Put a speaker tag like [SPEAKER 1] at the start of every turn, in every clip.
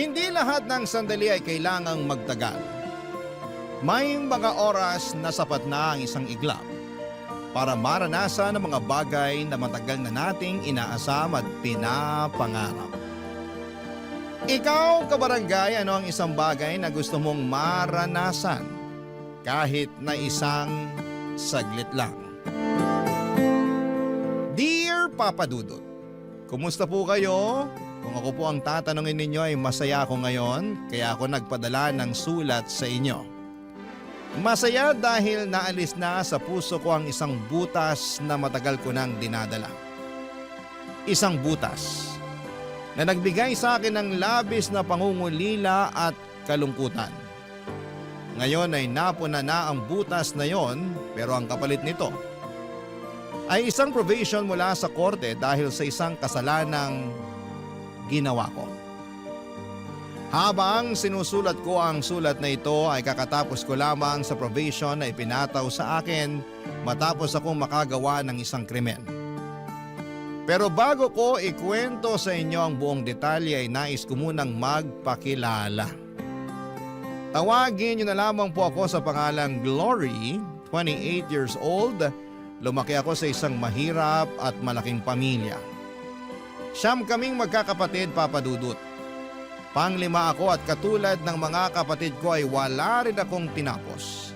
[SPEAKER 1] Hindi lahat ng sandali ay kailangang magtagal. May mga oras na sapat na ang isang iglap para maranasan ang mga bagay na matagal na nating inaasam at pinapangarap. Ikaw, kabarangay, ano ang isang bagay na gusto mong maranasan kahit na isang saglit lang? Dear Papa Dudut, kumusta po kayo? Kung ako po ang tatanungin ninyo ay masaya ako ngayon, kaya ako nagpadala ng sulat sa inyo. Masaya dahil naalis na sa puso ko ang isang butas na matagal ko nang dinadala. Isang butas na nagbigay sa akin ng labis na pangungulila at kalungkutan. Ngayon ay napuna na ang butas na yon, pero ang kapalit nito ay isang probation mula sa korte dahil sa isang kasalanang ginawa ko. Habang sinusulat ko ang sulat na ito ay kakatapos ko lamang sa probation na ipinataw sa akin matapos akong makagawa ng isang krimen. Pero bago ko ikwento sa inyo ang buong detalye ay nais ko munang magpakilala. Tawagin niyo na lamang po ako sa pangalang Glory, 28 years old. Lumaki ako sa isang mahirap at malaking pamilya. Siyam kaming magkakapatid, Papa Dudut. Panglima ako at katulad ng mga kapatid ko ay wala rin akong tinapos.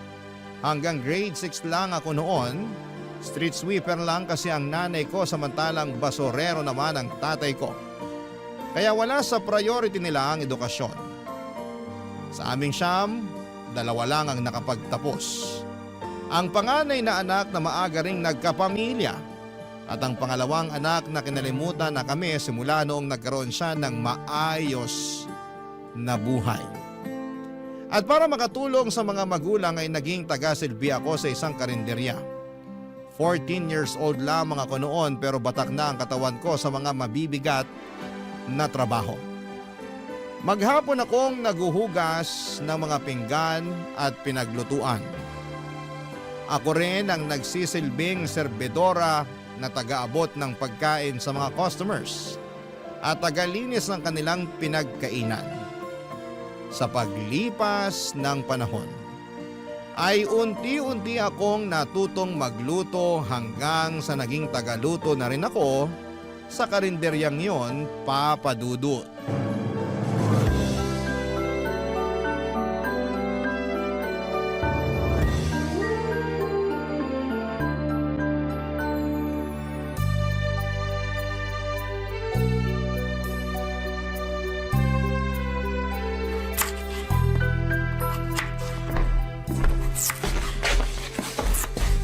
[SPEAKER 1] Hanggang grade 6 lang ako noon, street sweeper lang kasi ang nanay ko samantalang basorero naman ang tatay ko. Kaya wala sa priority nila ang edukasyon. Sa aming siyam, dalawa lang ang nakapagtapos. Ang panganay na anak na maaga ring nagkapamilya at ang pangalawang anak na kinalimutan na kami simula noong nagkaroon siya ng maayos na buhay. At para makatulong sa mga magulang ay naging taga-silbi ako sa isang karinderya. 14 years old lamang ako noon pero batak na ang katawan ko sa mga mabibigat na trabaho. Maghapon akong naguhugas ng mga pinggan at pinaglutuan. Ako rin ang nagsisilbing serbedora na taga-abot ng pagkain sa mga customers at tagalinis ng kanilang pinagkainan. Sa paglipas ng panahon, ay unti-unti akong natutong magluto hanggang sa naging tagaluto na rin ako sa karinderyang yon, Papa Dudut.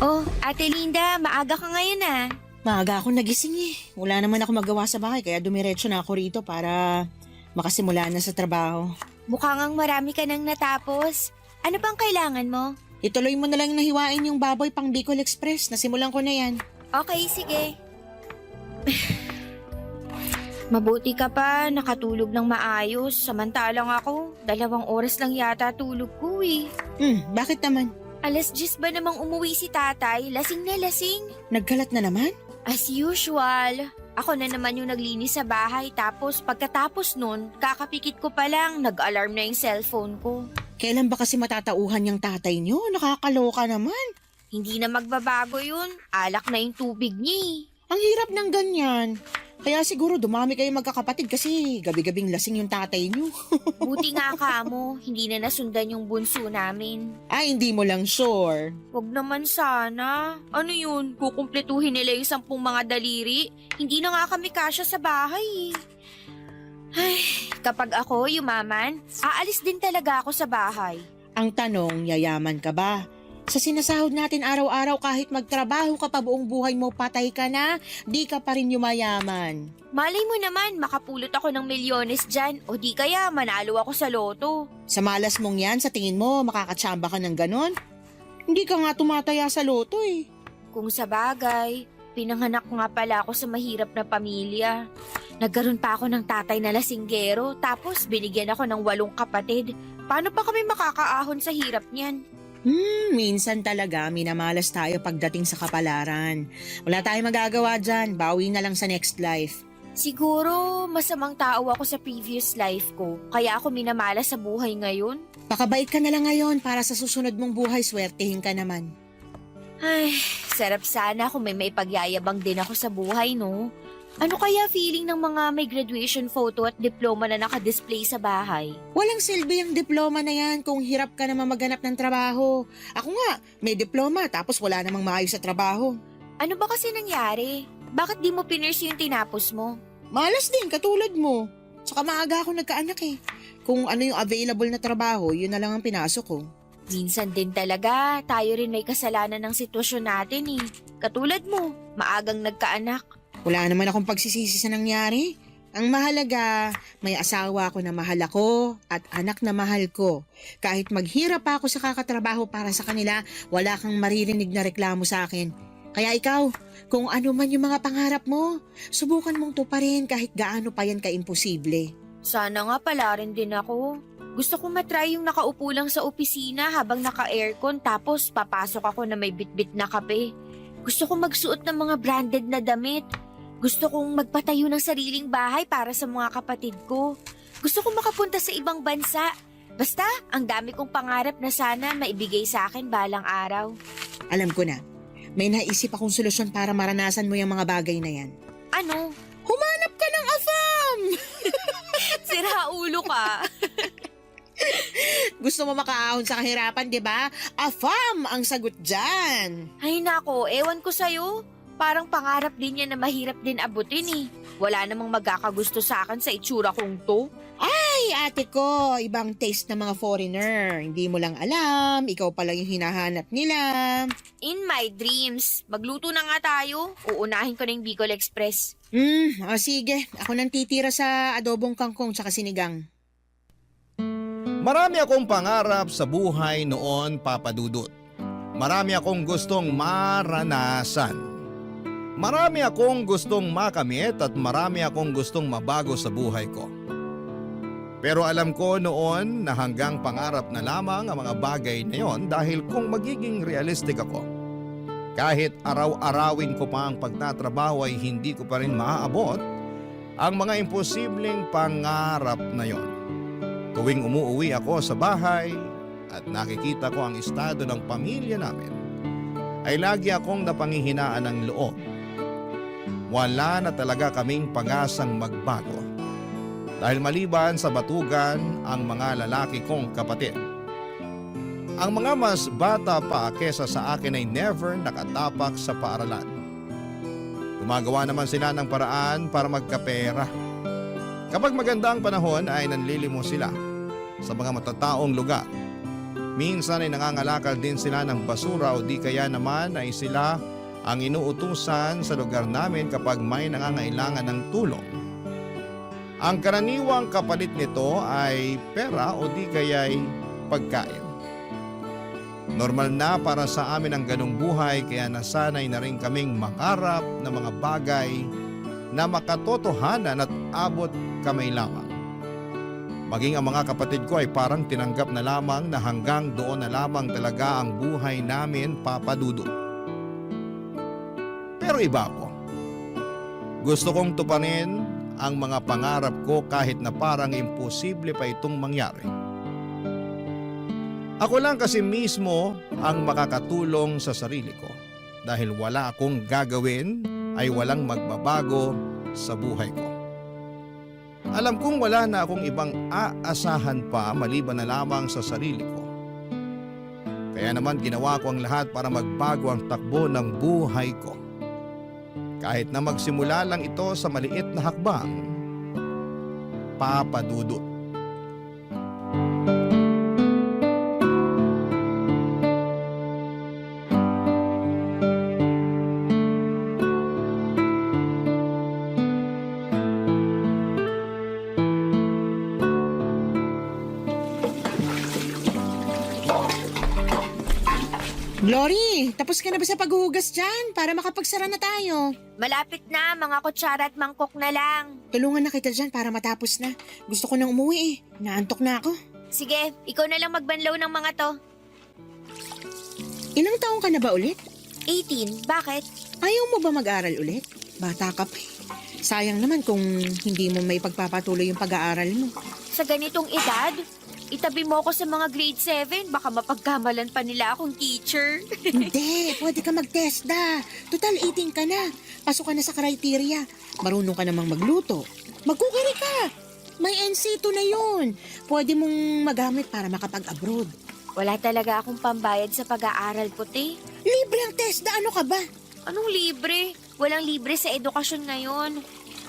[SPEAKER 2] Oh, Ate Linda, maaga ka ngayon ah.
[SPEAKER 3] Maaga ako nagising eh. Wala naman ako magawa sa bahay kaya dumiretso na ako rito para makasimula na sa trabaho.
[SPEAKER 2] Mukhang ang marami ka nang natapos. Ano bang kailangan mo?
[SPEAKER 3] Ituloy mo na lang nahiwain yung baboy pang Bicol Express. Nasimulan ko na yan.
[SPEAKER 2] Okay, sige. Mabuti ka pa, nakatulog ng maayos. Samantalang ako, 2 oras lang yata tulog ko eh.
[SPEAKER 3] Bakit naman?
[SPEAKER 2] 10:00 ba namang umuwi si tatay? Lasing na lasing.
[SPEAKER 3] Nagkalat na naman?
[SPEAKER 2] As usual. Ako na naman yung naglinis sa bahay tapos pagkatapos nun, kakapikit ko pa lang, nag-alarm na yung cellphone ko.
[SPEAKER 3] Kailan ba kasi matatauhan yung tatay niyo? Nakakaloka naman.
[SPEAKER 2] Hindi na magbabago yun. Alak na yung tubig niya eh.
[SPEAKER 3] Ang hirap ng ganyan. Kaya siguro dumami kayo magkakapatid kasi gabi-gabing lasing yung tatay niyo.
[SPEAKER 2] Buti nga kamo, hindi na nasundan yung bunso namin.
[SPEAKER 3] Ay, hindi mo lang sure.
[SPEAKER 2] Wag naman sana. Ano yun, kukumpletuhin nila yung 10 mga daliri? Hindi na nga kami kasya sa bahay eh. Ay, kapag ako yumaman, aalis din talaga ako sa bahay.
[SPEAKER 3] Ang tanong, yayaman ka ba? Sa sinasahod natin araw-araw kahit magtrabaho ka pa buong buhay mo, patay ka na, di ka pa rin yumayaman.
[SPEAKER 2] Malay mo naman, makapulot ako ng milyones dyan o di kaya manalo ako sa loto.
[SPEAKER 3] Sa malas mong yan, sa tingin mo, makakatsamba ka ng ganon? Hindi ka nga tumataya sa loto eh.
[SPEAKER 2] Kung sa bagay, pinanganak nga pala ako sa mahirap na pamilya. Nagkaroon pa ako ng tatay na lasinggero, tapos binigyan ako ng 8 kapatid. Paano pa kami makakaahon sa hirap niyan?
[SPEAKER 3] Minsan talaga minamalas tayo pagdating sa kapalaran. Wala tayong magagawa dyan, bawi na lang sa next life.
[SPEAKER 2] Siguro masamang tao ako sa previous life ko, kaya ako minamala sa buhay ngayon.
[SPEAKER 3] Pakabait ka na lang ngayon para sa susunod mong buhay, swertehin ka naman.
[SPEAKER 2] Ay, sarap sana kung may maipagyayabang din ako sa buhay, no? Ano kaya feeling ng mga may graduation photo at diploma na nakadisplay sa bahay?
[SPEAKER 3] Walang silbi ang diploma na yan kung hirap ka naman maghanap ng trabaho. Ako nga, may diploma tapos wala namang maayos sa trabaho.
[SPEAKER 2] Ano ba kasi nangyari? Bakit di mo pinurse yung tinapos mo?
[SPEAKER 3] Malas din, katulad mo. Saka maaga ako nagkaanak eh. Kung ano yung available na trabaho, yun na lang ang pinasok ko.
[SPEAKER 2] Minsan din talaga, tayo rin may kasalanan ng sitwasyon natin eh. Katulad mo, maagang nagkaanak.
[SPEAKER 3] Wala naman akong pagsisisi sa nangyari. Ang mahalaga, may asawa ako na mahal ako at anak na mahal ko. Kahit maghirap pa ako sa kakatrabaho para sa kanila, wala kang maririnig na reklamo sa akin. Kaya ikaw, kung ano man yung mga pangarap mo, subukan mong tuparin kahit gaano pa yan ka-imposible.
[SPEAKER 2] Sana nga pala rin din ako. Gusto ko matry yung nakaupo lang sa opisina habang naka-aircon tapos papasok ako na may bitbit na kape. Gusto ko magsuot ng mga branded na damit. Gusto kong magpatayo ng sariling bahay para sa mga kapatid ko. Gusto kong makapunta sa ibang bansa. Basta, ang dami kong pangarap na sana maibigay sa akin balang araw.
[SPEAKER 3] Alam ko na, may naisip akong solusyon para maranasan mo yung mga bagay na yan.
[SPEAKER 2] Ano?
[SPEAKER 3] Humanap ka ng AFAM!
[SPEAKER 2] Sira ulo ka.
[SPEAKER 3] Gusto mo makaahon sa kahirapan, di ba? AFAM ang sagot dyan.
[SPEAKER 2] Ay nako, ewan ko sa'yo. Parang pangarap din yan na mahirap din abutin eh. Wala namang magkakagusto sa akin sa itsura kong to.
[SPEAKER 3] Ay, ate ko, ibang taste ng mga foreigner. Hindi mo lang alam, ikaw pala yung hinahanap nila.
[SPEAKER 2] In my dreams, magluto na nga tayo. Uunahin ko na yung Bicol Express.
[SPEAKER 3] Sige. Ako nang titira sa adobong kangkong tsaka sinigang.
[SPEAKER 1] Marami akong pangarap sa buhay noon, Papa Dudut. Marami akong gustong maranasan. Marami akong gustong makamit at marami akong gustong mabago sa buhay ko. Pero alam ko noon na hanggang pangarap na lamang ang mga bagay na yon dahil kung magiging realistic ako, kahit araw-arawin ko pa ang pagtatrabaho ay hindi ko pa rin maaabot ang mga imposibleng pangarap na yon. Tuwing umuuwi ako sa bahay at nakikita ko ang estado ng pamilya namin, ay lagi akong napanghihinaan ng loob. Wala na talaga kaming pag-asang magbago. Dahil maliban sa batugan ang mga lalaki kong kapatid. Ang mga mas bata pa kesa sa akin ay never nakatapak sa paaralan. Gumagawa naman sila ng paraan para magkapera. Kapag maganda ang panahon ay nanlilimos sila sa mga matataong lugar. Minsan ay nangangalakal din sila ng basura o di kaya naman ay sila ang inuutusan sa lugar namin kapag may nangangailangan ng tulong. Ang karaniwang kapalit nito ay pera o di kaya'y pagkain. Normal na para sa amin ang ganong buhay kaya nasanay na rin kaming mangarap na mga bagay na makatotohanan at abot kamay lamang. Maging ang mga kapatid ko ay parang tinanggap na lamang na hanggang doon na lamang talaga ang buhay namin, Papa Dudut. Pero iba ako. Gusto kong tuparin ang mga pangarap ko kahit na parang imposible pa itong mangyari. Ako lang kasi mismo ang makakatulong sa sarili ko dahil wala akong gagawin ay walang magbabago sa buhay ko. Alam kong wala na akong ibang aasahan pa maliban na lamang sa sarili ko. Kaya naman ginawa ko ang lahat para magbago ang takbo ng buhay ko. Kahit na magsimula lang ito sa maliit na hakbang, Papa Dudut.
[SPEAKER 3] Glory, tapos ka na ba sa paghuhugas dyan para makapagsara na tayo?
[SPEAKER 2] Malapit na, mga kutsara at mangkok na lang.
[SPEAKER 3] Tulungan na kita dyan para matapos na. Gusto ko nang umuwi eh. Naantok na ako.
[SPEAKER 2] Sige, ikaw na lang magbanlaw ng mga to.
[SPEAKER 3] Ilang taong ka na ba ulit?
[SPEAKER 2] 18, bakit?
[SPEAKER 3] Ayaw mo ba mag-aral ulit? Bata ka pa eh. Sayang naman kung hindi mo may pagpapatuloy yung pag-aaral mo.
[SPEAKER 2] Sa ganitong edad, itabi mo ako sa mga grade 7, baka mapagkamalan pa nila akong teacher.
[SPEAKER 3] Hindi, pwede ka mag-TESDA. Total 18 ka na. Pasok ka na sa criteria. Marunong ka namang magluto. Magkukari ka. May NC2 na yun. Pwede mong magamit para makapag-abroad.
[SPEAKER 2] Wala talaga akong pambayad sa pag-aaral, puti.
[SPEAKER 3] Libre ang TESDA, ano ka ba?
[SPEAKER 2] Anong libre? Walang libre sa edukasyon ngayon.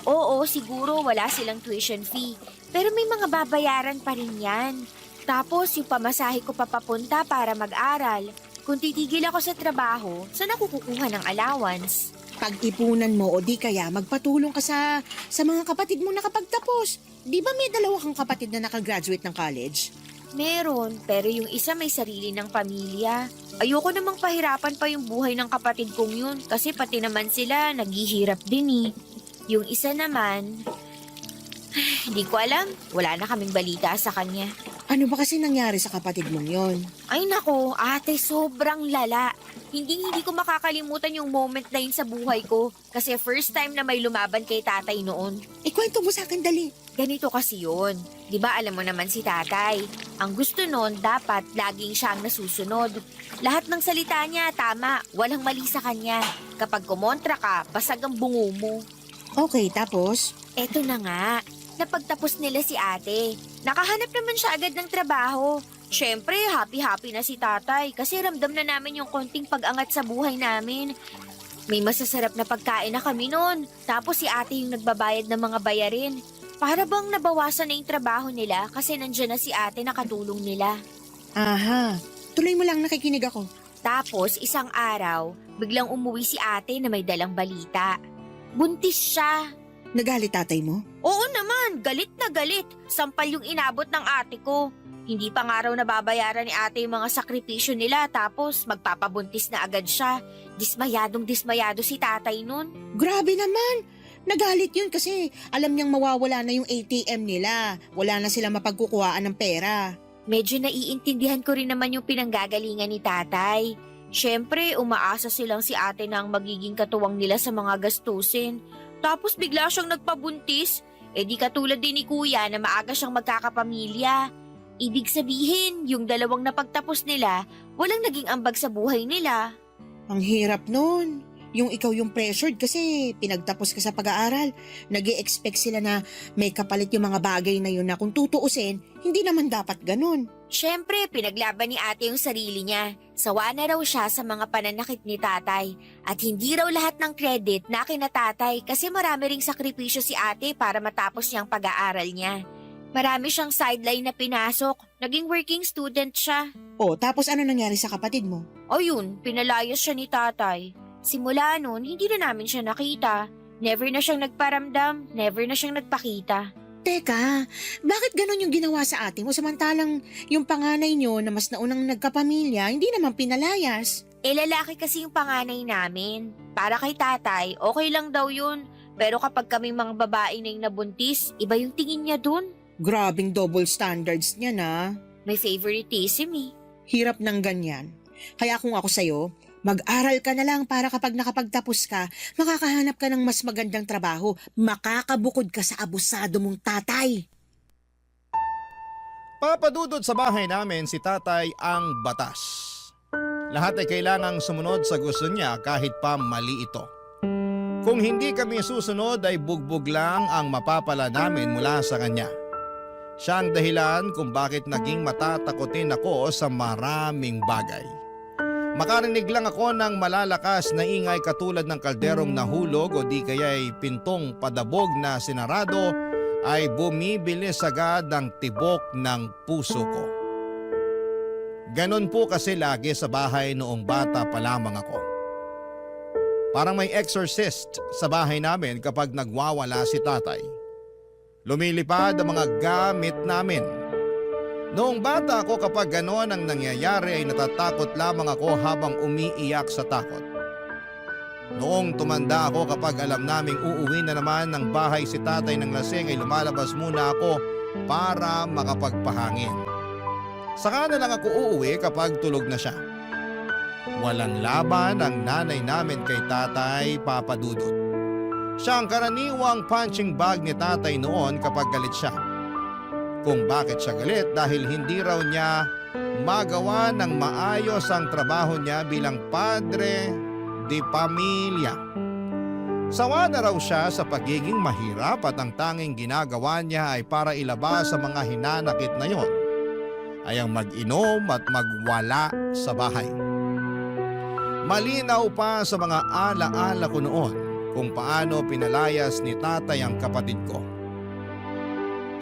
[SPEAKER 2] Oo, siguro wala silang tuition fee. Pero may mga babayaran pa rin yan. Tapos yung pamasahe ko papapunta para mag-aral. Kung titigil ako sa trabaho, saan ako kukuha ng allowance?
[SPEAKER 3] Pag-ipunan mo o di kaya magpatulong ka sa mga kapatid mo nakapagtapos. Di ba may dalawa kang kapatid na nakagraduate ng college?
[SPEAKER 2] Meron, pero yung isa may sarili ng pamilya. Ayoko namang pahirapan pa yung buhay ng kapatid kong yun kasi pati naman sila naghihirap din eh. Yung isa naman, hindi ko alam. Wala na kaming balita sa kanya.
[SPEAKER 3] Ano ba kasi nangyari sa kapatid mong yon?
[SPEAKER 2] Ay nako, ate, sobrang lala. Hindi ko makakalimutan yung moment na yun sa buhay ko kasi first time na may lumaban kay tatay noon.
[SPEAKER 3] Ikwento mo sa akin dali.
[SPEAKER 2] Ganito kasi yun. Di ba alam mo naman si tatay? Ang gusto nun, dapat laging siya ang nasusunod. Lahat ng salita niya, tama. Walang mali sa kanya. Kapag kumontra ka, basag ang bungo mo.
[SPEAKER 3] Okay, tapos?
[SPEAKER 2] Eto na nga. Napagtapos nila si ate. Nakahanap naman siya agad ng trabaho. Siyempre, happy-happy na si tatay kasi ramdam na namin yung konting pag-angat sa buhay namin. May masasarap na pagkain na kami noon. Tapos si ate yung nagbabayad ng mga bayarin. Para bang nabawasan na yung trabaho nila kasi nandiyan na si ate nakatulong nila.
[SPEAKER 3] Aha, tuloy mo lang, nakikinig ako.
[SPEAKER 2] Tapos isang araw, biglang umuwi si ate na may dalang balita. Buntis siya.
[SPEAKER 3] Nagalit tatay mo?
[SPEAKER 2] Oo naman, galit na galit. Sampal yung inabot ng ate ko. Hindi pa nga raw nababayaran ni ate yung mga sakripisyo nila tapos magpapabuntis na agad siya. Dismayado si tatay nun.
[SPEAKER 3] Grabe naman! Nagalit yun kasi alam niyang mawawala na yung ATM nila. Wala na sila mapagkukuhaan ng pera.
[SPEAKER 2] Medyo naiintindihan ko rin naman yung pinanggagalingan ni tatay. Siyempre, umaasa silang si ate na ang magiging katuwang nila sa mga gastusin. Tapos bigla siyang nagpabuntis. Eh di katulad din ni kuya na maaga siyang magkakapamilya. Ibig sabihin, yung dalawang napagtapos nila, walang naging ambag sa buhay nila.
[SPEAKER 3] Ang hirap nun. Yung ikaw yung pressured kasi pinagtapos ka sa pag-aaral. Nag-i-expect sila na may kapalit yung mga bagay na yun na kung tutuusin, hindi naman dapat ganun.
[SPEAKER 2] Siyempre, pinaglaban ni ate yung sarili niya. Sawa na raw siya sa mga pananakit ni tatay. At hindi raw lahat ng credit na kina tatay kasi marami ring sakripisyo si ate para matapos niyang pag-aaral niya. Marami siyang sideline na pinasok. Naging working student siya.
[SPEAKER 3] O, tapos ano nangyari sa kapatid mo?
[SPEAKER 2] O yun, pinalayas siya ni tatay. Simula noon, hindi na namin siya nakita. Never na siyang nagparamdam, never na siyang nagpakita.
[SPEAKER 3] Teka, bakit ganun yung ginawa sa ate mo samantalang yung panganay nyo na mas naunang nagkapamilya, hindi naman pinalayas?
[SPEAKER 2] Eh lalaki kasi yung panganay namin. Para kay tatay, okay lang daw yun. Pero kapag kaming mga babae na yung nabuntis, iba yung tingin niya dun.
[SPEAKER 3] Grabing double standards niya na.
[SPEAKER 2] May favoritism eh.
[SPEAKER 3] Hirap ng ganyan. Kaya kung ako sa'yo, mag-aral ka na lang para kapag nakapagtapos ka, makakahanap ka ng mas magandang trabaho. Makakabukod ka sa abusado mong tatay.
[SPEAKER 1] Papadudod sa bahay namin si tatay ang batas. Lahat ay kailangang sumunod sa gusto niya kahit pa mali ito. Kung hindi kami susunod ay bugbog lang ang mapapala namin mula sa kanya. Siya ang dahilan kung bakit naging matatakotin ako sa maraming bagay. Makarinig lang ako ng malalakas na ingay katulad ng kalderong nahulog o di kaya'y pintong padabog na sinarado ay bumibilis agad ang tibok ng puso ko. Ganon po kasi lagi sa bahay noong bata pa lamang ako. Parang may exorcist sa bahay namin kapag nagwawala si tatay. Lumilipad ang mga gamit namin. Noong bata ako kapag gano'n ang nangyayari ay natatakot lamang ako habang umiiyak sa takot. Noong tumanda ako kapag alam naming uuwi na naman ng bahay si tatay ng lasing ay lumalabas muna ako para makapagpahangin. Saka na lang ako uuwi kapag tulog na siya. Walang laban ang nanay namin kay tatay, Papa Dudut. Siya ang karaniwang punching bag ni tatay noon kapag galit siya. Kung bakit siya galit dahil hindi raw niya magawa ng maayos ang trabaho niya bilang padre de pamilya. Sawa na raw siya sa pagiging mahirap at ang tanging ginagawa niya ay para ilabas sa mga hinanakit na yon ay ang mag-inom at magwala sa bahay. Malinaw pa sa mga alaala ko noon kung paano pinalayas ni tatay ang kapatid ko.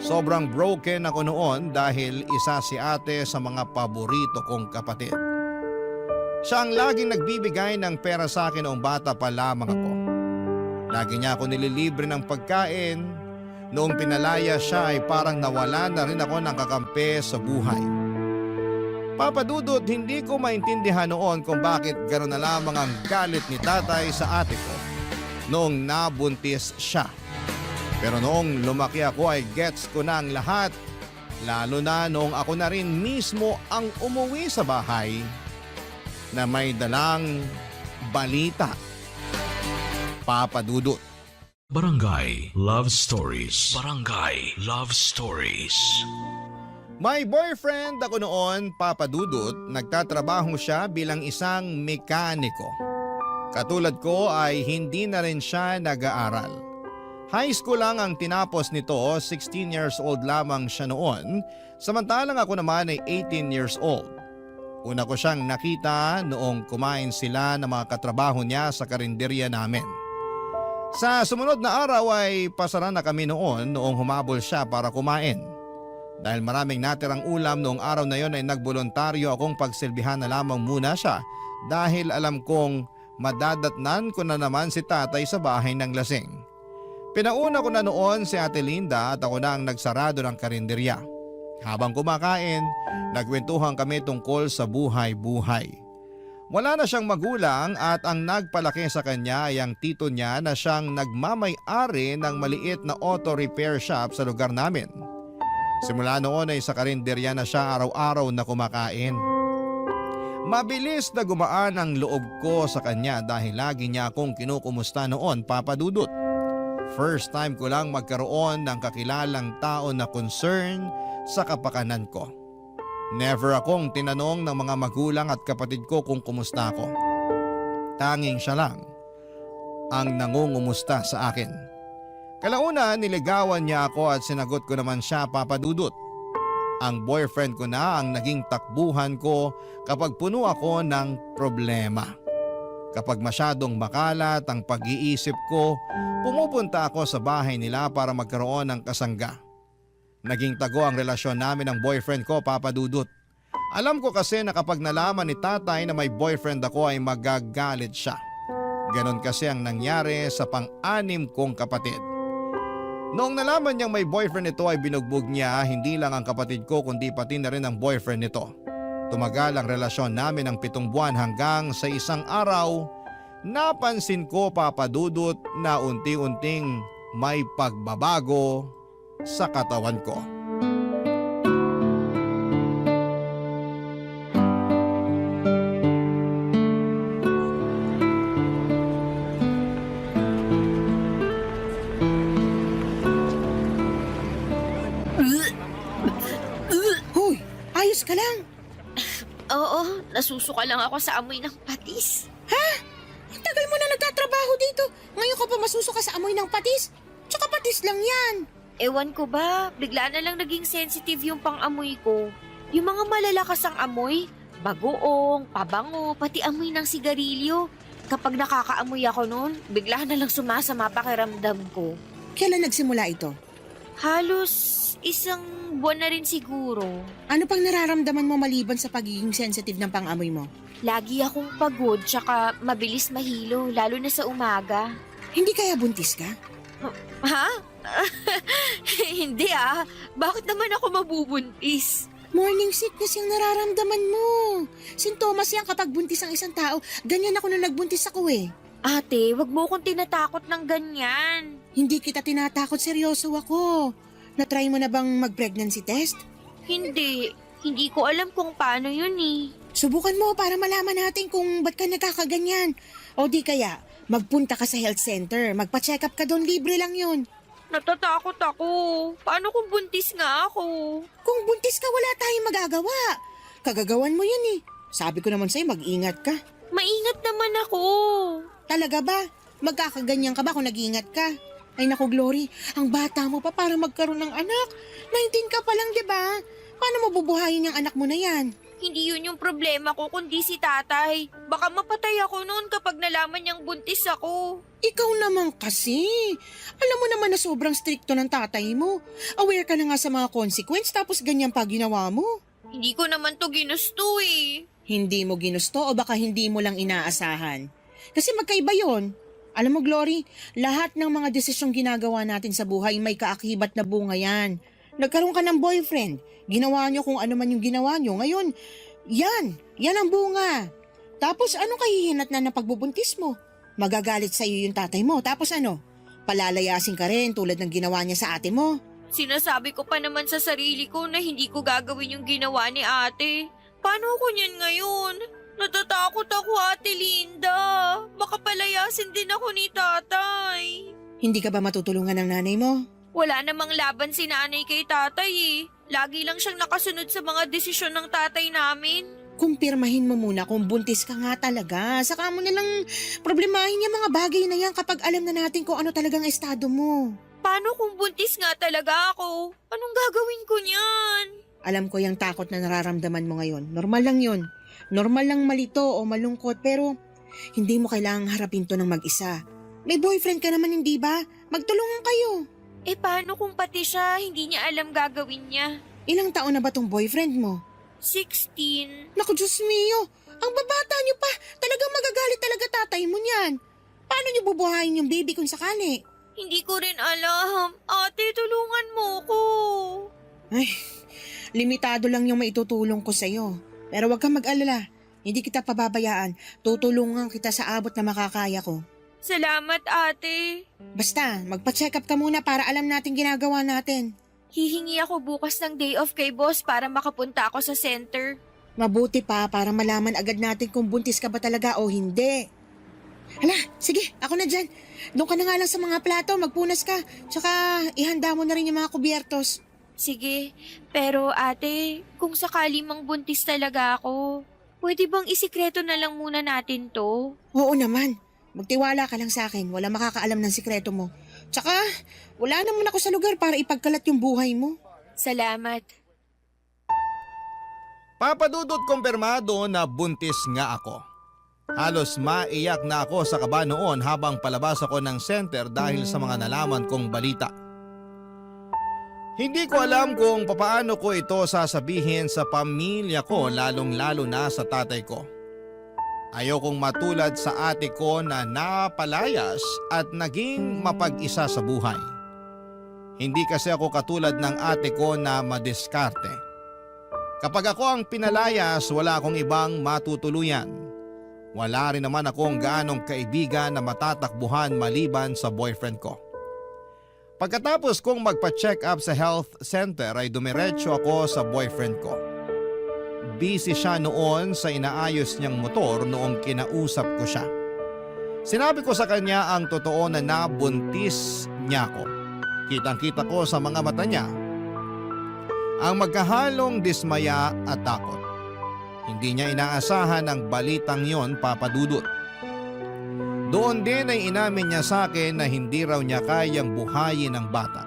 [SPEAKER 1] Sobrang broken ako noon dahil isa si ate sa mga paborito kong kapatid. Siya ang laging nagbibigay ng pera sa akin noong bata pa lamang ako. Lagi niya ako nililibre ng pagkain. Noong pinalaya siya ay parang nawala na rin ako ng kakampi sa buhay. Papa Dudut, hindi ko maintindihan noon kung bakit gano'n na lamang ang galit ni tatay sa ate ko noong nabuntis siya. Pero noong lumaki ako ay gets ko na ang lahat, lalo na noong ako na rin mismo ang umuwi sa bahay na may dalang balita. Papa Dudut.
[SPEAKER 4] Barangay Love Stories. Barangay Love Stories.
[SPEAKER 1] May boyfriend ako noon, Papa Dudut. Nagtatrabaho siya bilang isang mekaniko. Katulad ko ay hindi na rin siya nag-aaral. High school lang ang tinapos nito, 16 years old lamang siya noon, samantalang ako naman ay 18 years old. Una ko siyang nakita noong kumain sila ng mga katrabaho niya sa karinderya namin. Sa sumunod na araw ay pasara na kami noong humabol siya para kumain. Dahil maraming natirang ulam noong araw na yon ay nagboluntaryo akong pagsilbihan na lamang muna siya dahil alam kong madadatnan ko na naman si tatay sa bahay ng lasing. Pinauna ko na noon si Ate Linda at ako na ang nagsarado ng karinderya. Habang kumakain, nagkwentuhan kami tungkol sa buhay-buhay. Wala na siyang magulang at ang nagpalaki sa kanya ay ang tito niya na siyang nagmamay-ari ng maliit na auto repair shop sa lugar namin. Simula noon ay sa karinderya na siya araw-araw na kumakain. Mabilis na gumaan ang loob ko sa kanya dahil lagi niya akong kinukumusta noon, Papa Dudut. First time ko lang magkaroon ng kakilalang tao na concern sa kapakanan ko. Never akong tinanong ng mga magulang at kapatid ko kung kumusta ako. Tanging siya lang ang nangungumusta sa akin. Kalauna niligawan niya ako at sinagot ko naman siya, Papa Dudut. Ang boyfriend ko na ang naging takbuhan ko kapag puno ako ng problema. Kapag masyadong makalat ang pag-iisip ko, pumupunta ako sa bahay nila para magkaroon ng kasangga. Naging tago ang relasyon namin ng boyfriend ko, Papa Dudut. Alam ko kasi na kapag nalaman ni tatay na may boyfriend ako ay magagalit siya. Ganon kasi ang nangyari sa pang-anim kong kapatid. Noong nalaman niyang may boyfriend ito ay binugbog niya hindi lang ang kapatid ko kundi pati na rin ang boyfriend nito. Tumagal ang relasyon namin ng 7 buwan hanggang sa isang araw, napansin ko, Papa Dudut, na unti-unting may pagbabago sa katawan ko.
[SPEAKER 3] Hoy, ayos ka lang.
[SPEAKER 2] Oo, nasusuka lang ako sa amoy ng patis.
[SPEAKER 3] Ang tagal mo na nagtatrabaho dito. Ngayon ka pa masusuka sa amoy ng patis? Tsaka patis lang yan.
[SPEAKER 2] Ewan ko ba, bigla na lang naging sensitive yung pang-amoy ko. Yung mga malalakas ang amoy, bagoong, pabango, pati amoy ng sigarilyo. Kapag nakakaamoy ako noon, bigla na lang sumasama pakiramdam ko.
[SPEAKER 3] Kailan nagsimula ito?
[SPEAKER 2] Halos isang buwan na rin siguro.
[SPEAKER 3] Ano pang nararamdaman mo maliban sa pagiging sensitive ng pang-amoy mo?
[SPEAKER 2] Lagi akong pagod tsaka mabilis mahilo, lalo na sa umaga.
[SPEAKER 3] Hindi kaya buntis ka?
[SPEAKER 2] Ha? Hindi ah. Bakit naman ako mabubuntis?
[SPEAKER 3] Morning sickness yung nararamdaman mo. Sintomas yan kapag buntis ang isang tao. Ganyan ako nung nagbuntis ako eh.
[SPEAKER 2] Ate, wag mo akong tinatakot ng ganyan.
[SPEAKER 3] Hindi kita tinatakot, seryoso ako. Na-try mo na bang mag-pregnancy test?
[SPEAKER 2] Hindi. Hindi ko alam kung paano yun eh.
[SPEAKER 3] Subukan mo para malaman natin kung ba't ka nagkakaganyan. O di kaya, Magpunta ka sa health center. Magpa-check up ka doon. Libre lang yun.
[SPEAKER 2] Natatakot ako. Paano kung buntis nga ako?
[SPEAKER 3] Kung buntis ka, wala tayong magagawa. Kagagawan mo yan eh. Sabi ko naman sa'yo, mag-ingat ka.
[SPEAKER 2] Maingat naman ako.
[SPEAKER 3] Talaga ba? Magkakaganyan ka ba kung nag-iingat ka? Ay naku, Glory, ang bata mo pa para magkaroon ng anak. 19 ka pa lang, di ba? Paano mo bubuhayin yung anak mo na yan?
[SPEAKER 2] Hindi yun yung problema ko kundi si tatay. Baka mapatay ako noon kapag nalaman niyang buntis ako.
[SPEAKER 3] Ikaw naman kasi. Alam mo naman na sobrang stricto ng tatay mo. Aware ka na nga sa mga consequence tapos ganyan pa ginawa mo.
[SPEAKER 2] Hindi ko naman to ginusto eh.
[SPEAKER 3] Hindi mo ginusto o baka hindi mo lang inaasahan? Kasi magkaiba yon. Alam mo, Glory, lahat ng mga desisyong ginagawa natin sa buhay may kaakibat na bunga yan. Nagkaroon ka ng boyfriend, ginawa nyo kung ano man yung ginawa nyo. Ngayon, yan ang bunga. Tapos anong kahihinat na ng pagbubuntis mo? Magagalit sa iyo yung tatay mo. Tapos ano? Palalayasin ka rin tulad ng ginawa niya sa ate mo.
[SPEAKER 2] Sinasabi ko pa naman sa sarili ko na hindi ko gagawin yung ginawa ni ate. Paano ako niyan ngayon? Natatakot ako, Ate Linda. Baka palayasin din ako ni tatay.
[SPEAKER 3] Hindi ka ba matutulungan ng nanay mo?
[SPEAKER 2] Wala namang laban si nanay kay tatay eh. Lagi lang siyang nakasunod sa mga desisyon ng tatay namin.
[SPEAKER 3] Kumpirmahin mo muna kung buntis ka nga talaga. Saka mo nalang problemahin yung mga bagay na yan kapag alam na natin kung ano talagang estado mo.
[SPEAKER 2] Paano kung buntis nga talaga ako? Anong gagawin ko niyan?
[SPEAKER 3] Alam ko yung takot na nararamdaman mo ngayon. Normal lang yun. Normal lang malito o malungkot pero hindi mo kailangang harapin to ng mag-isa. May boyfriend ka naman hindi ba? Magtulungan kayo.
[SPEAKER 2] Eh paano kung pati siya hindi niya alam gagawin niya?
[SPEAKER 3] Ilang taon na ba tong boyfriend mo?
[SPEAKER 2] 16.
[SPEAKER 3] Naku, Diyos mio. Ang babata niyo pa. Talagang magagalit talaga tatay mo niyan. Paano niyo bubuhayin yung baby kung sakali?
[SPEAKER 2] Hindi ko rin alam. Ate, tulungan mo ko.
[SPEAKER 3] Ay, limitado lang yung maitutulong ko sa'yo. Pero wag kang mag-alala. Hindi kita pababayaan. Tutulungan kita sa abot na makakaya ko.
[SPEAKER 2] Salamat, ate.
[SPEAKER 3] Basta, magpa-check up ka muna para alam natin ginagawa natin.
[SPEAKER 2] Hihingi ako bukas ng day off kay boss para makapunta ako sa center.
[SPEAKER 3] Mabuti pa para malaman agad natin kung buntis ka ba talaga o hindi. Hala, sige, ako na dyan. Doon ka na nga lang sa mga plato, magpunas ka. Tsaka ihanda mo na rin yung mga kubyertos.
[SPEAKER 2] Sige, pero ate, kung sakali mang buntis talaga ako, pwede bang isikreto na lang muna natin to?
[SPEAKER 3] Oo naman. Magtiwala ka lang sa akin. Wala makakaalam ng sikreto mo. Tsaka, wala naman ako sa lugar para ipagkalat yung buhay mo.
[SPEAKER 2] Salamat.
[SPEAKER 1] Papadudot kumpirmado na buntis nga ako. Halos maiyak na ako sa kaba noon habang palabas ako ng center dahil sa mga nalaman kong balita. Hindi ko alam kung papaano ko ito sasabihin sa pamilya ko lalong-lalo na sa tatay ko. Ayokong matulad sa ate ko na napalayas at naging mapag-isa sa buhay. Hindi kasi ako katulad ng ate ko na madiskarte. Kapag ako ang pinalayas, wala akong ibang matutuluyan. Wala rin naman akong gaanong kaibigan na matatakbuhan maliban sa boyfriend ko. Pagkatapos kong magpa-check up sa health center ay dumiretso ako sa boyfriend ko. Busy siya noon sa inaayos niyang motor noong kinausap ko siya. Sinabi ko sa kanya ang totoo na nabuntis niya ako. Kitang-kita ko sa mga mata niya ang magkahalong dismaya at takot. Hindi niya inaasahan ang balitang yon, papadudot. Doon din ay inamin niya sa akin na hindi raw niya kayang buhayin ang bata.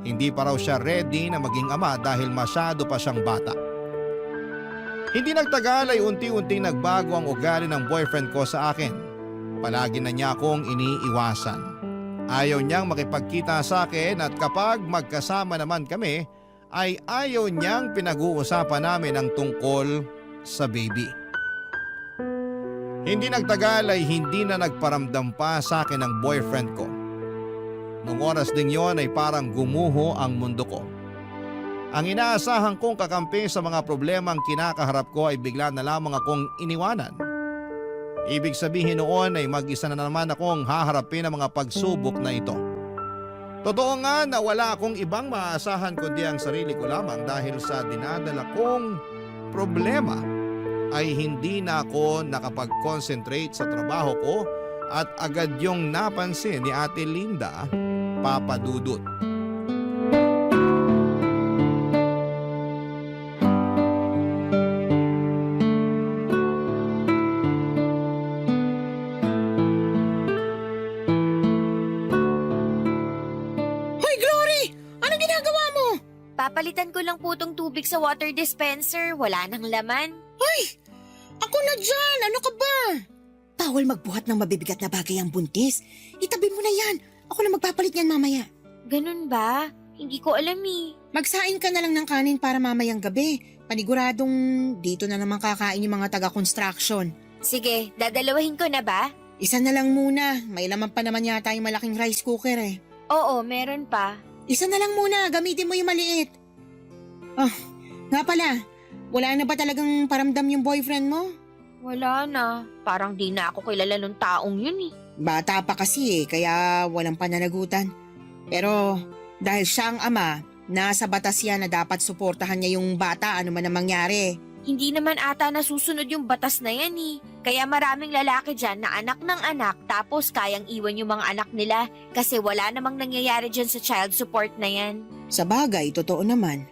[SPEAKER 1] Hindi pa raw siya ready na maging ama dahil masyado pa siyang bata. Hindi nagtagal ay unti-unting nagbago ang ugali ng boyfriend ko sa akin. Palagi na niya akong iniiwasan. Ayaw niyang makipagkita sa akin at kapag magkasama naman kami ay ayaw niyang pinag-uusapan namin ang tungkol sa baby. Hindi nagtagal ay hindi na nagparamdam pa sa akin ang boyfriend ko. Noong oras ding yon ay parang gumuho ang mundo ko. Ang inaasahan kong kakampi sa mga problemang kinakaharap ko ay bigla na lamang akong iniwanan. Ibig sabihin noon ay mag-isa na naman akong haharapin ang mga pagsubok na ito. Totoo nga na wala akong ibang maaasahan kundi ang sarili ko lamang dahil sa dinadala kong problema ay hindi na ako nakapag-concentrate sa trabaho ko at agad yung napansin ni Ate Linda, Papa Dudut.
[SPEAKER 3] Hoy, Glory! Anong ginagawa mo?
[SPEAKER 2] Papalitan ko lang po tong tubig sa water dispenser. Wala nang laman.
[SPEAKER 3] Ako na dyan! Ano ka ba? Bawal magbuhat ng mabibigat na bagay ang buntis. Itabi mo na yan. Ako na magpapalit yan mamaya.
[SPEAKER 2] Ganun ba? Hindi ko alam eh.
[SPEAKER 3] Magsain ka na lang ng kanin para mamayang gabi. Paniguradong dito na naman kakain yung mga taga-construction.
[SPEAKER 2] Sige, dadalawahin ko na ba?
[SPEAKER 3] Isa na lang muna. May laman pa naman yata yung malaking rice cooker eh.
[SPEAKER 2] Oo, meron pa.
[SPEAKER 3] Isa na lang muna. Gamitin mo yung maliit. Oh, nga pala. Wala na ba talagang paramdam yung boyfriend mo?
[SPEAKER 2] Wala na. Parang di na ako kilala nung taong yun eh.
[SPEAKER 3] Bata pa kasi kaya walang pananagutan. Pero dahil siya ang ama, nasa batas yan na dapat suportahan niya yung bata ano man ang mangyari.
[SPEAKER 2] Hindi naman ata nasusunod yung batas na yan eh. Kaya maraming lalaki dyan na anak ng anak tapos kayang iwan yung mga anak nila kasi wala namang nangyayari dyan sa child support na yan.
[SPEAKER 3] Sa bagay, totoo naman.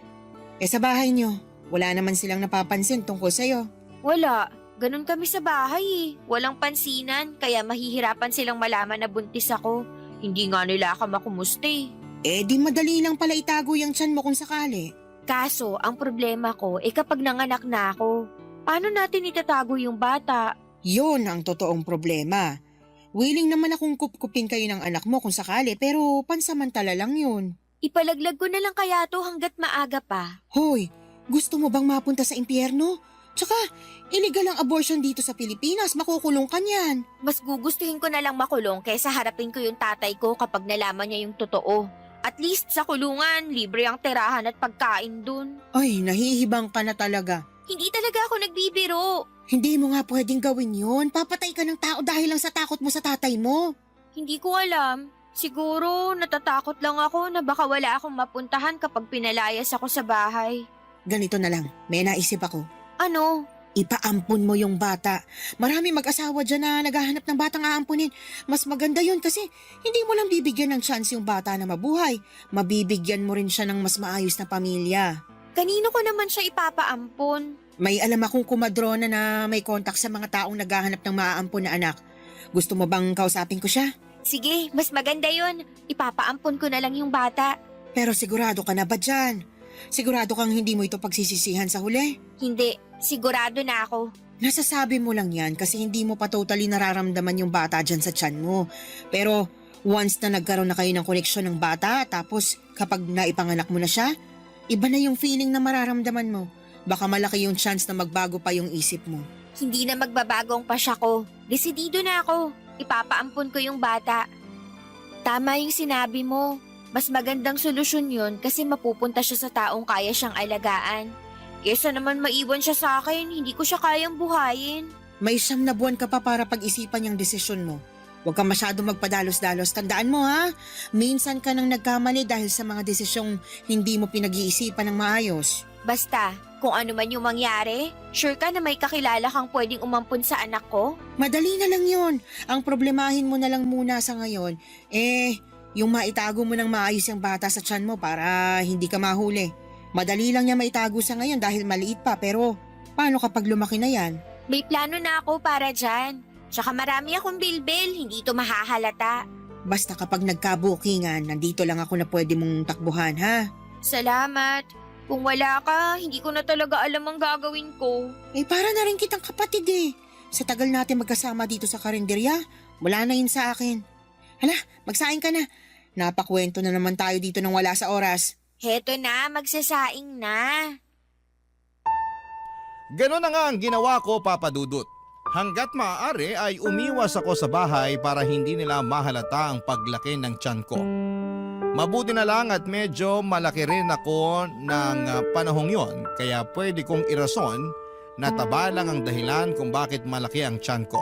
[SPEAKER 3] Sa bahay niyo, wala naman silang napapansin tungkol sa'yo.
[SPEAKER 2] Wala. Ganun kami sa bahay eh. Walang pansinan kaya mahihirapan silang malaman na buntis ako. Hindi nga nila ako makumusta eh.
[SPEAKER 3] Di madali lang pala itago yung tiyan mo kung sakali.
[SPEAKER 2] Kaso, ang problema ko kapag nanganak na ako, paano natin itatago yung bata?
[SPEAKER 3] Yun ang totoong problema. Willing naman akong kupkupin kayo ng anak mo kung sakali pero pansamantala lang yun.
[SPEAKER 2] Ipalaglag ko na lang kaya to hanggat maaga pa.
[SPEAKER 3] Hoy, gusto mo bang mapunta sa impyerno? Tsaka, illegal ang abortion dito sa Pilipinas, makukulong ka niyan.
[SPEAKER 2] Mas gugustuhin ko na lang makulong kaysa harapin ko yung tatay ko kapag nalaman niya yung totoo. At least sa kulungan, libre ang tirahan at pagkain dun.
[SPEAKER 3] Ay, nahihibang ka na talaga.
[SPEAKER 2] Hindi talaga ako nagbibiro.
[SPEAKER 3] Hindi mo nga pwedeng gawin yun. Papatay ka ng tao dahil lang sa takot mo sa tatay mo.
[SPEAKER 2] Hindi ko alam. Siguro natatakot lang ako na baka wala akong mapuntahan kapag pinalayas ako sa bahay.
[SPEAKER 3] Ganito na lang, may naisip ako.
[SPEAKER 2] Ano?
[SPEAKER 3] Ipaampun mo yung bata. Marami mag-asawa dyan na naghahanap ng batang aampunin. Mas maganda yun kasi hindi mo lang bibigyan ng chance yung bata na mabuhay. Mabibigyan mo rin siya ng mas maayos na pamilya.
[SPEAKER 2] Kanino ko naman siya ipapaampon?
[SPEAKER 3] May alam akong kumadrona na may kontak sa mga taong naghahanap ng maaampun na anak. Gusto mo bang kausapin ko siya?
[SPEAKER 2] Sige, mas maganda yun. Ipapaampon ko na lang yung bata.
[SPEAKER 3] Pero sigurado ka na ba dyan? Sigurado kang hindi mo ito pagsisisihan sa huli?
[SPEAKER 2] Hindi, sigurado na ako.
[SPEAKER 3] Nasasabi mo lang yan kasi hindi mo pa totally nararamdaman yung bata dyan sa tiyan mo. Pero once na nagkaroon na kayo ng koneksyon ng bata tapos kapag naipanganak mo na siya, iba na yung feeling na mararamdaman mo. Baka malaki yung chance na magbago pa yung isip mo.
[SPEAKER 2] Hindi na magbabagong pasya ko. Desidido na ako. Ipapaampon ko yung bata. Tama yung sinabi mo. Mas magandang solusyon yun kasi mapupunta siya sa taong kaya siyang alagaan. Kesa naman maiwan siya sa akin, hindi ko siya kayang buhayin.
[SPEAKER 3] May 9 na buwan ka pa para pag-isipan yung desisyon mo. Huwag ka masyado magpadalos-dalos. Tandaan mo ha, minsan ka nang nagkamali dahil sa mga desisyong hindi mo pinag-iisipan ng maayos.
[SPEAKER 2] Basta, kung ano man yung mangyari, sure ka na may kakilala kang pwedeng umampun sa anak ko?
[SPEAKER 3] Madali na lang yun. Ang problemahin mo na lang muna sa ngayon, yung maitago mo ng maayos yung bata sa tiyan mo para hindi ka mahuli. Madali lang niya maitago sa ngayon dahil maliit pa pero paano kapag lumaki na yan?
[SPEAKER 2] May plano na ako para dyan. Tsaka marami akong bilbil, hindi ito mahahalata.
[SPEAKER 3] Basta kapag nagka-bookingan, nandito lang ako na pwede mong takbuhan ha?
[SPEAKER 2] Salamat. Kung wala ka, hindi ko na talaga alam ang gagawin ko.
[SPEAKER 3] Para na rin kitang kapatid eh. Sa tagal natin magkasama dito sa karinderya, wala na yun sa akin. Hala, magsaing ka na. Napakwento na naman tayo dito nang wala sa oras.
[SPEAKER 2] Heto na, magsasaing na.
[SPEAKER 1] Ganon na nga ang ginawa ko, Papa Dudut. Hanggat maaari ay umiwas ako sa bahay para hindi nila mahalata ang paglaki ng tiyan ko. Mabuti na lang at medyo malaki rin ako ng panahong yon kaya pwede kong irason na taba lang ang dahilan kung bakit malaki ang tiyan ko.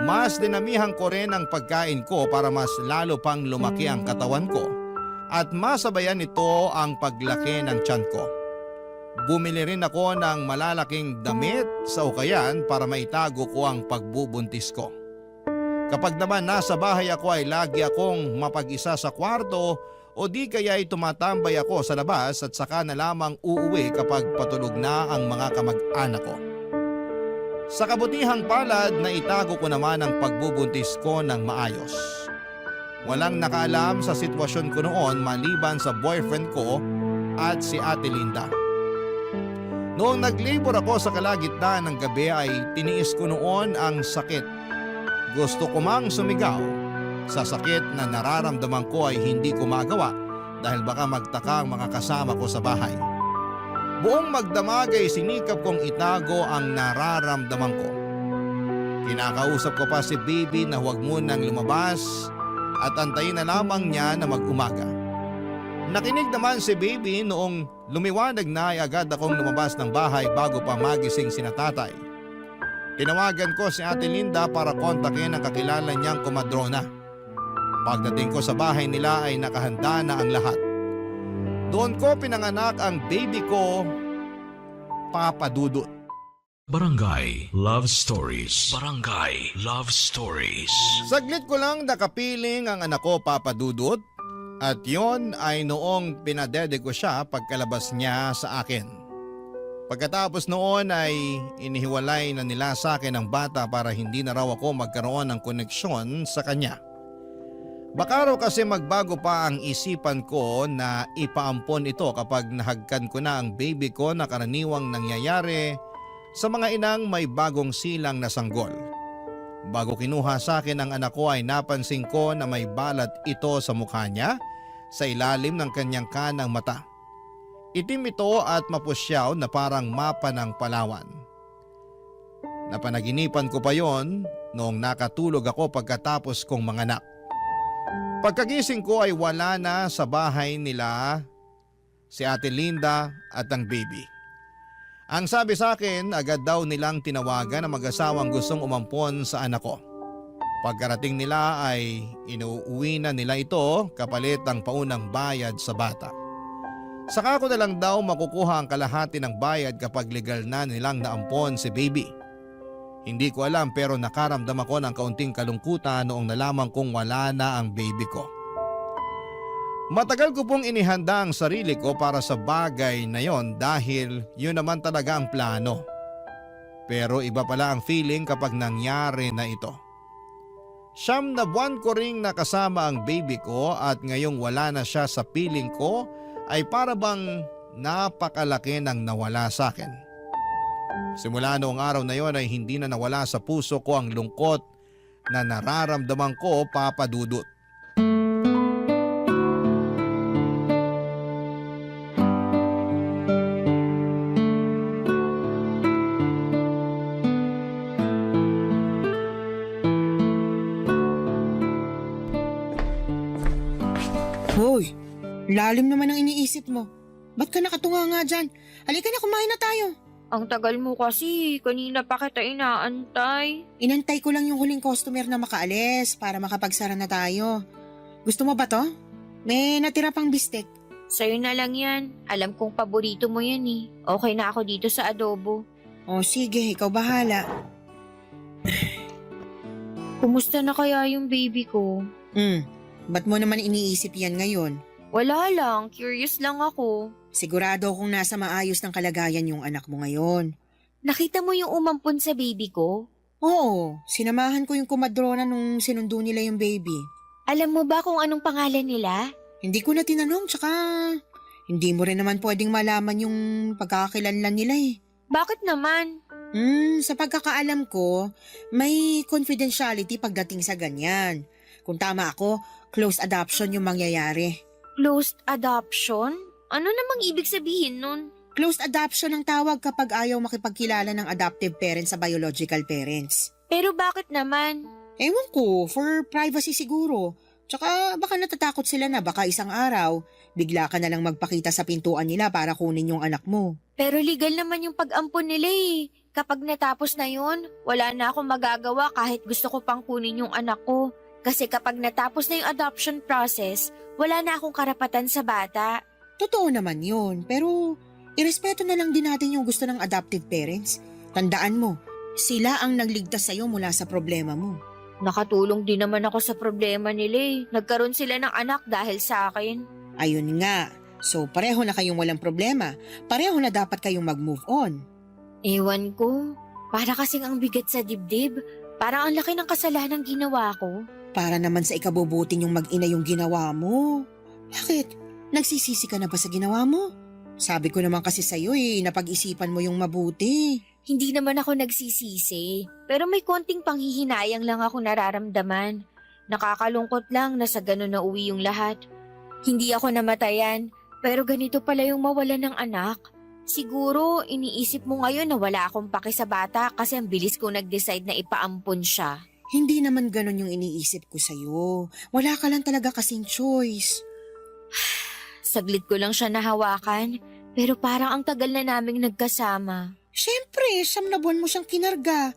[SPEAKER 1] Mas dinamihan ko rin ang pagkain ko para mas lalo pang lumaki ang katawan ko at masabayan nito ang paglaki ng tiyan ko. Bumili rin ako ng malalaking damit sa ukayan para maitago ko ang pagbubuntis ko. Kapag naman nasa bahay ako ay lagi akong mapag-isa sa kwarto o di kaya ay tumatambay ako sa labas at saka na lamang uuwi kapag patulog na ang mga kamag-anak ko. Sa kabutihang palad na itago ko naman ang pagbubuntis ko ng maayos. Walang nakaalam sa sitwasyon ko noon maliban sa boyfriend ko at si Ate Linda. Noong nag-labor ako sa kalagitnaan ng gabi ay tiniis ko noon ang sakit. Gusto ko mang sumigaw. Sa sakit na nararamdaman ko ay hindi ko magawa dahil baka magtaka ang mga kasama ko sa bahay. Buong magdamag ay sinikap kong itago ang nararamdaman ko. Kinakausap ko pa si baby na huwag munang lumabas at antayin na lamang niya na mag-umaga. Nakinig naman si baby noong lumiwanag na ay agad akong lumabas ng bahay bago pa magising sina tatay. Tinawagan ko si Ate Linda para kontakin ang kakilala niyang komadrona. Pagdating ko sa bahay nila ay nakahanda na ang lahat. Doon ko pinanganak ang baby ko, Papa Dudut.
[SPEAKER 4] Barangay Love Stories. Barangay Love Stories.
[SPEAKER 1] Saglit ko lang nakapiling ang anak ko, Papa Dudut, at yon ay noong pinadede ko siya pagkalabas niya sa akin. Pagkatapos noon ay inihiwalay na nila sa akin ang bata para hindi na raw ako magkaroon ng koneksyon sa kanya. Baka raw kasi magbago pa ang isipan ko na ipaampon ito kapag nahagkan ko na ang baby ko na karaniwang nangyayari sa mga inang may bagong silang na sanggol. Bago kinuha sa akin ang anak ko ay napansin ko na may balat ito sa mukha niya sa ilalim ng kanyang kanang mata. Itim ito at mapusyaw na parang mapa ng Palawan. Napanaginipan ko pa yon noong nakatulog ako pagkatapos kong manganak. Pagkagising ko ay wala na sa bahay nila si Ate Linda at ang baby. Ang sabi sa akin, agad daw nilang tinawagan ang mag-asawang gustong umampon sa anak ko. Pagkarating nila ay inuuwi na nila ito kapalit ang paunang bayad sa bata. Saka ko na lang daw makukuha ang kalahati ng bayad kapag legal na nilang naampon si baby. Hindi ko alam pero nakaramdam ako ng kaunting kalungkutan noong nalaman kong wala na ang baby ko. Matagal ko pong inihanda ang sarili ko para sa bagay na yon dahil yun naman talaga ang plano. Pero iba pala ang feeling kapag nangyari na ito. 9 na buwan ko ring nakasama ang baby ko at ngayong wala na siya sa piling ko ay para bang napakalaki ng nawala sa akin. Simula noong araw na yon ay hindi na nawala sa puso ko ang lungkot na nararamdaman ko, Papa Dudut.
[SPEAKER 3] Hoy, lalim naman ang iniisip mo. Ba't ka nakatunga nga dyan? Halika na, kumain na tayo.
[SPEAKER 2] Ang tagal mo kasi, kanina pa kita inaantay.
[SPEAKER 3] Inantay ko lang yung huling customer na makaalis para makapagsara na tayo. Gusto mo ba to? May natira pang bistek.
[SPEAKER 2] Sa'yo na lang yan. Alam kong paborito mo yan eh. Okay na ako dito sa adobo.
[SPEAKER 3] O sige, ikaw bahala.
[SPEAKER 2] Kumusta na kaya yung baby ko?
[SPEAKER 3] Ba't mo naman iniisip yan ngayon?
[SPEAKER 2] Wala lang, curious lang ako.
[SPEAKER 3] Sigurado kung nasa maayos ng kalagayan yung anak mo ngayon.
[SPEAKER 2] Nakita mo yung umampon sa baby ko?
[SPEAKER 3] Oo, sinamahan ko yung kumadrona nung sinundo nila yung baby.
[SPEAKER 2] Alam mo ba kung anong pangalan nila?
[SPEAKER 3] Hindi ko na tinanong, tsaka hindi mo rin naman pwedeng malaman yung pagkakakilanlan nila eh.
[SPEAKER 2] Bakit naman?
[SPEAKER 3] Sa pagkakaalam ko, may confidentiality pagdating sa ganyan. Kung tama ako, close adoption yung mangyayari.
[SPEAKER 2] Closed adoption? Ano namang ibig sabihin nun?
[SPEAKER 3] Closed adoption ang tawag kapag ayaw makipagkilala ng adoptive parents sa biological parents.
[SPEAKER 2] Pero bakit naman?
[SPEAKER 3] Ewan ko, for privacy siguro. Tsaka baka natatakot sila na baka isang araw, bigla ka na lang magpakita sa pintuan nila para kunin yung anak mo.
[SPEAKER 2] Pero legal naman yung pag-ampon nila eh. Kapag natapos na yun, wala na akong magagawa kahit gusto ko pang kunin yung anak ko. Kasi kapag natapos na yung adoption process, wala na akong karapatan sa bata.
[SPEAKER 3] Totoo naman yun, pero irespeto na lang din natin yung gusto ng adoptive parents. Tandaan mo, sila ang nagligtas sa'yo mula sa problema mo.
[SPEAKER 2] Nakatulong din naman ako sa problema nila eh. Nagkaroon sila ng anak dahil sa akin.
[SPEAKER 3] Ayun nga. So pareho na kayong walang problema. Pareho na dapat kayong mag-move on.
[SPEAKER 2] Ewan ko. Para kasing ang bigat sa dibdib. Parang ang laki ng kasalanang ginawa ko.
[SPEAKER 3] Para naman sa ikabubuti niyong mag-ina yung ginawa mo. Bakit? Nagsisisi ka na ba sa ginawa mo? Sabi ko naman kasi sa'yo napag-isipan mo yung mabuti.
[SPEAKER 2] Hindi naman ako nagsisisi. Pero may konting panghihinayang lang ako nararamdaman. Nakakalungkot lang na sa ganun na uwi yung lahat. Hindi ako namatayan, pero ganito pala yung mawalan ng anak. Siguro, iniisip mo ngayon na wala akong paki sa bata kasi ang bilis ko nag-decide na ipaampon siya.
[SPEAKER 3] Hindi naman ganun yung iniisip ko sa'yo. Wala ka lang talaga kasing choice.
[SPEAKER 2] Saglit ko lang siya nahawakan, pero parang ang tagal na naming nagkasama.
[SPEAKER 3] Siyempre, 9 na buwan mo siyang kinarga.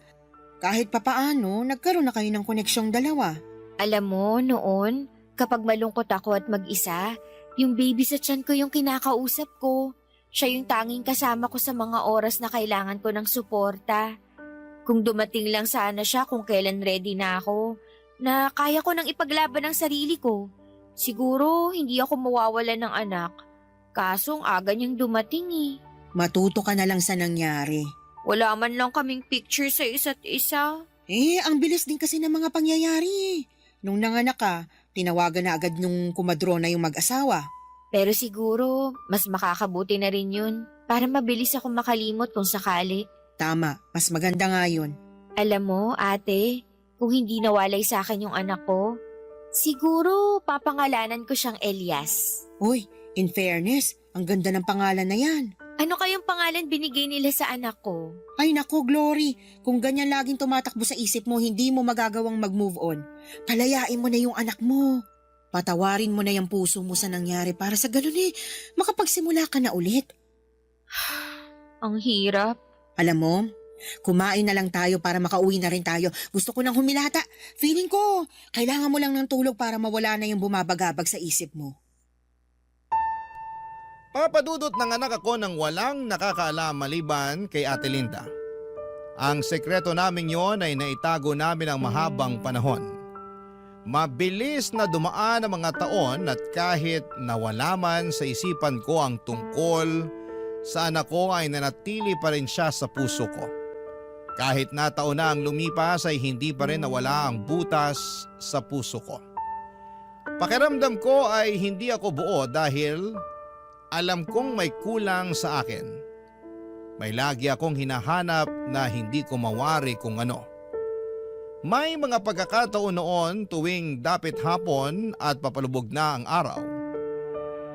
[SPEAKER 3] Kahit papaano, nagkaroon na kayo ng koneksyong dalawa.
[SPEAKER 2] Alam mo, noon, kapag malungkot ako at mag-isa, yung baby sa tiyan ko yung kinakausap ko. Siya yung tanging kasama ko sa mga oras na kailangan ko ng suporta. Kung dumating lang sana siya kung kailan ready na ako, na kaya ko nang ipaglaban ang sarili ko, siguro hindi ako mawawala ng anak. Kasong aga niyang dumating eh.
[SPEAKER 3] Matuto ka na lang sa nangyari.
[SPEAKER 2] Wala man lang kaming picture sa isa't isa.
[SPEAKER 3] Ang bilis din kasi ng mga pangyayari. Nung nanganak ka, tinawagan na agad nung kumadrona yung mag-asawa.
[SPEAKER 2] Pero siguro, mas makakabuti na rin yun para mabilis ako makalimot kung sakali.
[SPEAKER 3] Tama, mas maganda nga yun.
[SPEAKER 2] Alam mo, ate, kung hindi nawalay sa akin yung anak ko, siguro papangalanan ko siyang Elias.
[SPEAKER 3] Uy, in fairness, ang ganda ng pangalan na yan.
[SPEAKER 2] Ano kayong pangalan binigay nila sa anak ko?
[SPEAKER 3] Ay nako, Glory, kung ganyan laging tumatakbo sa isip mo, hindi mo magagawang mag-move on. Palayain mo na yung anak mo. Patawarin mo na yung puso mo sa nangyari para sa ganun makapagsimula ka na ulit.
[SPEAKER 2] Ang hirap.
[SPEAKER 3] Alam mo, kumain na lang tayo para makauwi na rin tayo. Gusto ko nang humilata. Feeling ko, kailangan mo lang ng tulog para mawala na yung bumabagabag sa isip mo.
[SPEAKER 1] Papadudot ng anak ako ng walang nakakaalam maliban kay Ate Linda. Ang sekreto namin yon ay naitago namin ang mahabang panahon. Mabilis na dumaan ang mga taon at kahit nawala man sa isipan ko ang tungkol sa anak ko ay nanatili pa rin siya sa puso ko. Kahit na taon na ang lumipas ay hindi pa rin nawala ang butas sa puso ko. Pakiramdam ko ay hindi ako buo dahil alam kong may kulang sa akin. May lagi akong hinahanap na hindi ko mawari kung ano. May mga pagkakataon noon tuwing dapit hapon at papalubog na ang araw.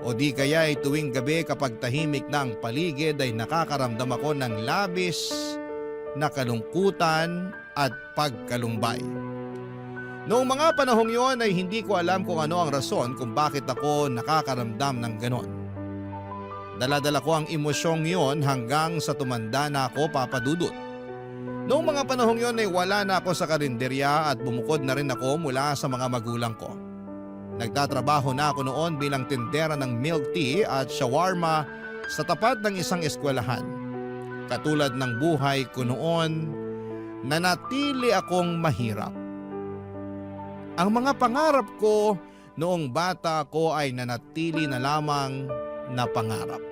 [SPEAKER 1] O di kaya ay tuwing gabi kapag tahimik na ang paligid ay nakakaramdam ako ng labis na kalungkutan at pagkalumbay. Noong mga panahong yon ay hindi ko alam kung ano ang rason kung bakit ako nakakaramdam ng ganon. Dala-dala ko ang emosyong yon hanggang sa tumanda na ako, Papa Dudut. Noong mga panahong yon ay wala na ako sa karinderya at bumukod na rin ako mula sa mga magulang ko. Nagtatrabaho na ako noon bilang tindera ng milk tea at shawarma sa tapat ng isang eskwelahan. Katulad ng buhay ko noon, nanatili akong mahirap. Ang mga pangarap ko noong bata ko ay nanatili na lamang na pangarap.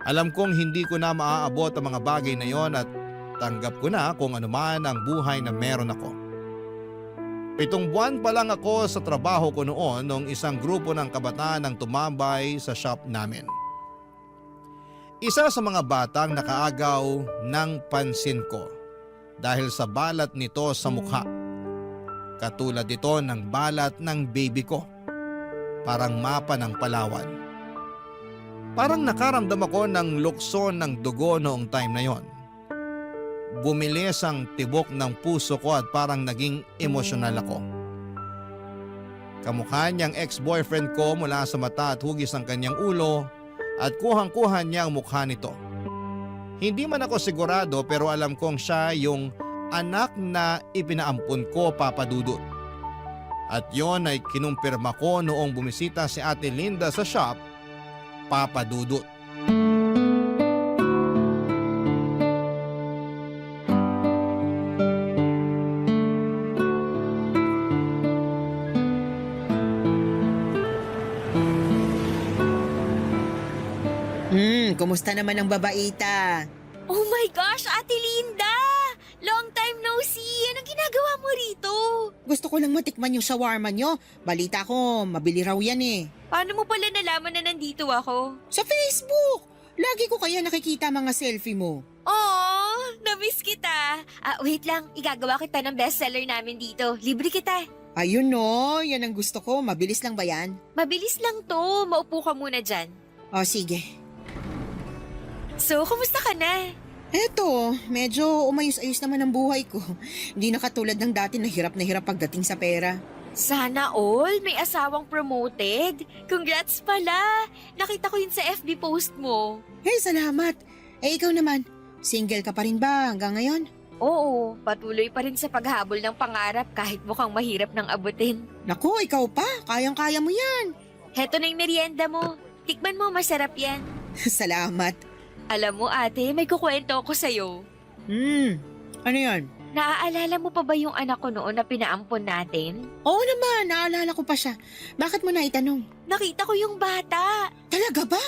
[SPEAKER 1] Alam kong hindi ko na maaabot ang mga bagay na yon at tanggap ko na kung anuman ang buhay na meron ako. 7 buwan pa lang ako sa trabaho ko noon nung isang grupo ng kabataan ang tumambay sa shop namin. Isa sa mga batang nakaagaw ng pansin ko dahil sa balat nito sa mukha. Katulad ito ng balat ng baby ko. Parang mapa ng Palawan. Parang nakaramdam ako ng lukso ng dugo noong time na yon. Bumilis ang tibok ng puso ko at parang naging emosyonal ako. Kamukha niyang ex-boyfriend ko mula sa mata at hugis ng kanyang ulo at kuhang-kuha niya ang mukha nito. Hindi man ako sigurado pero alam kong siya yung anak na ipinaampun ko, Papa Dudut. At yon ay kinumpirma ko noong bumisita si Ate Linda sa shop, Papa Dudut.
[SPEAKER 3] Kumusta naman ang babaita?
[SPEAKER 2] Oh my gosh, Ate Linda! Long time no see! Anong ginagawa mo rito?
[SPEAKER 3] Gusto ko lang matikman yung shawarma nyo. Balita ko, mabili raw yan eh.
[SPEAKER 2] Paano mo pala nalaman na nandito ako?
[SPEAKER 3] Sa Facebook! Lagi ko kaya nakikita mga selfie mo.
[SPEAKER 2] Oh, na-miss kita. Wait lang, igagawa kita ng bestseller namin dito. Libre kita.
[SPEAKER 3] Ayun no, yan ang gusto ko. Mabilis lang ba yan?
[SPEAKER 2] Mabilis lang to. Maupo ka muna dyan.
[SPEAKER 3] O sige.
[SPEAKER 2] So, kumusta ka na?
[SPEAKER 3] Eto, medyo umayos-ayos naman ang buhay ko. Hindi na katulad ng dati na hirap pagdating sa pera.
[SPEAKER 2] Sana all, may asawang promoted. Congrats pala. Nakita ko yun sa FB post mo.
[SPEAKER 3] Hey, salamat. Eh ikaw naman, single ka pa rin ba hanggang ngayon?
[SPEAKER 2] Oo, patuloy pa rin sa paghabol ng pangarap kahit mukhang mahirap nang abutin.
[SPEAKER 3] Naku, ikaw pa. Kayang-kaya mo yan.
[SPEAKER 2] Heto na yung merienda mo. Tikman mo, masarap yan.
[SPEAKER 3] Salamat.
[SPEAKER 2] Alam mo ate, may kukwento ako sa'yo.
[SPEAKER 3] Ano yan?
[SPEAKER 2] Naaalala mo pa ba yung anak ko noon na pinaampon natin?
[SPEAKER 3] Oo naman, naalala ko pa siya. Bakit mo na itanong?
[SPEAKER 2] Nakita ko yung bata.
[SPEAKER 3] Talaga ba?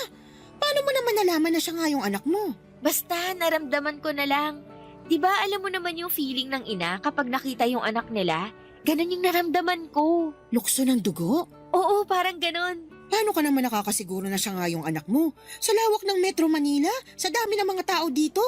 [SPEAKER 3] Paano mo naman nalaman na siya nga yung anak mo?
[SPEAKER 2] Basta naramdaman ko na lang. Diba alam mo naman yung feeling ng ina kapag nakita yung anak nila? Ganon yung naramdaman ko.
[SPEAKER 3] Lukso ng dugo?
[SPEAKER 2] Oo, parang ganon.
[SPEAKER 3] Paano ka naman nakakasiguro na siya nga yung anak mo? Sa lawak ng Metro Manila? Sa dami ng mga tao dito?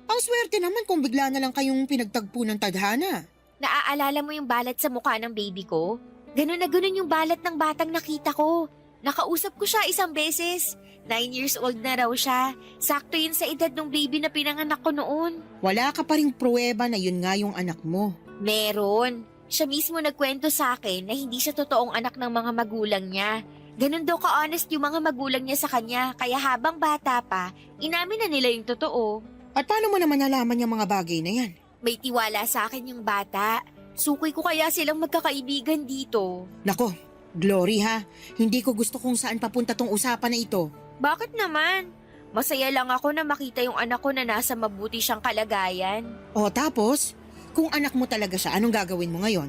[SPEAKER 3] Ang swerte naman kung bigla na lang kayong pinagtagpo ng tadhana.
[SPEAKER 2] Naaalala mo yung balat sa mukha ng baby ko? Ganon na ganon yung balat ng batang nakita ko. Nakausap ko siya isang beses. 9 years old na raw siya. Sakto yun sa edad ng baby na pinanganak ko noon.
[SPEAKER 3] Wala ka pa ring pruweba na yun nga yung anak mo.
[SPEAKER 2] Meron. Siya mismo nagkwento sa akin na hindi siya totoong anak ng mga magulang niya. Ganun daw ka-honest yung mga magulang niya sa kanya, kaya habang bata pa, inamin na nila yung totoo.
[SPEAKER 3] At paano mo naman nalaman yung mga bagay na yan?
[SPEAKER 2] May tiwala sa akin yung bata. Sukoy ko kaya silang magkakaibigan dito.
[SPEAKER 3] Nako, Glory ha, hindi ko gusto kung saan papunta tong usapan na ito.
[SPEAKER 2] Bakit naman? Masaya lang ako na makita yung anak ko na nasa mabuti siyang kalagayan.
[SPEAKER 3] O tapos, kung anak mo talaga siya, anong gagawin mo ngayon?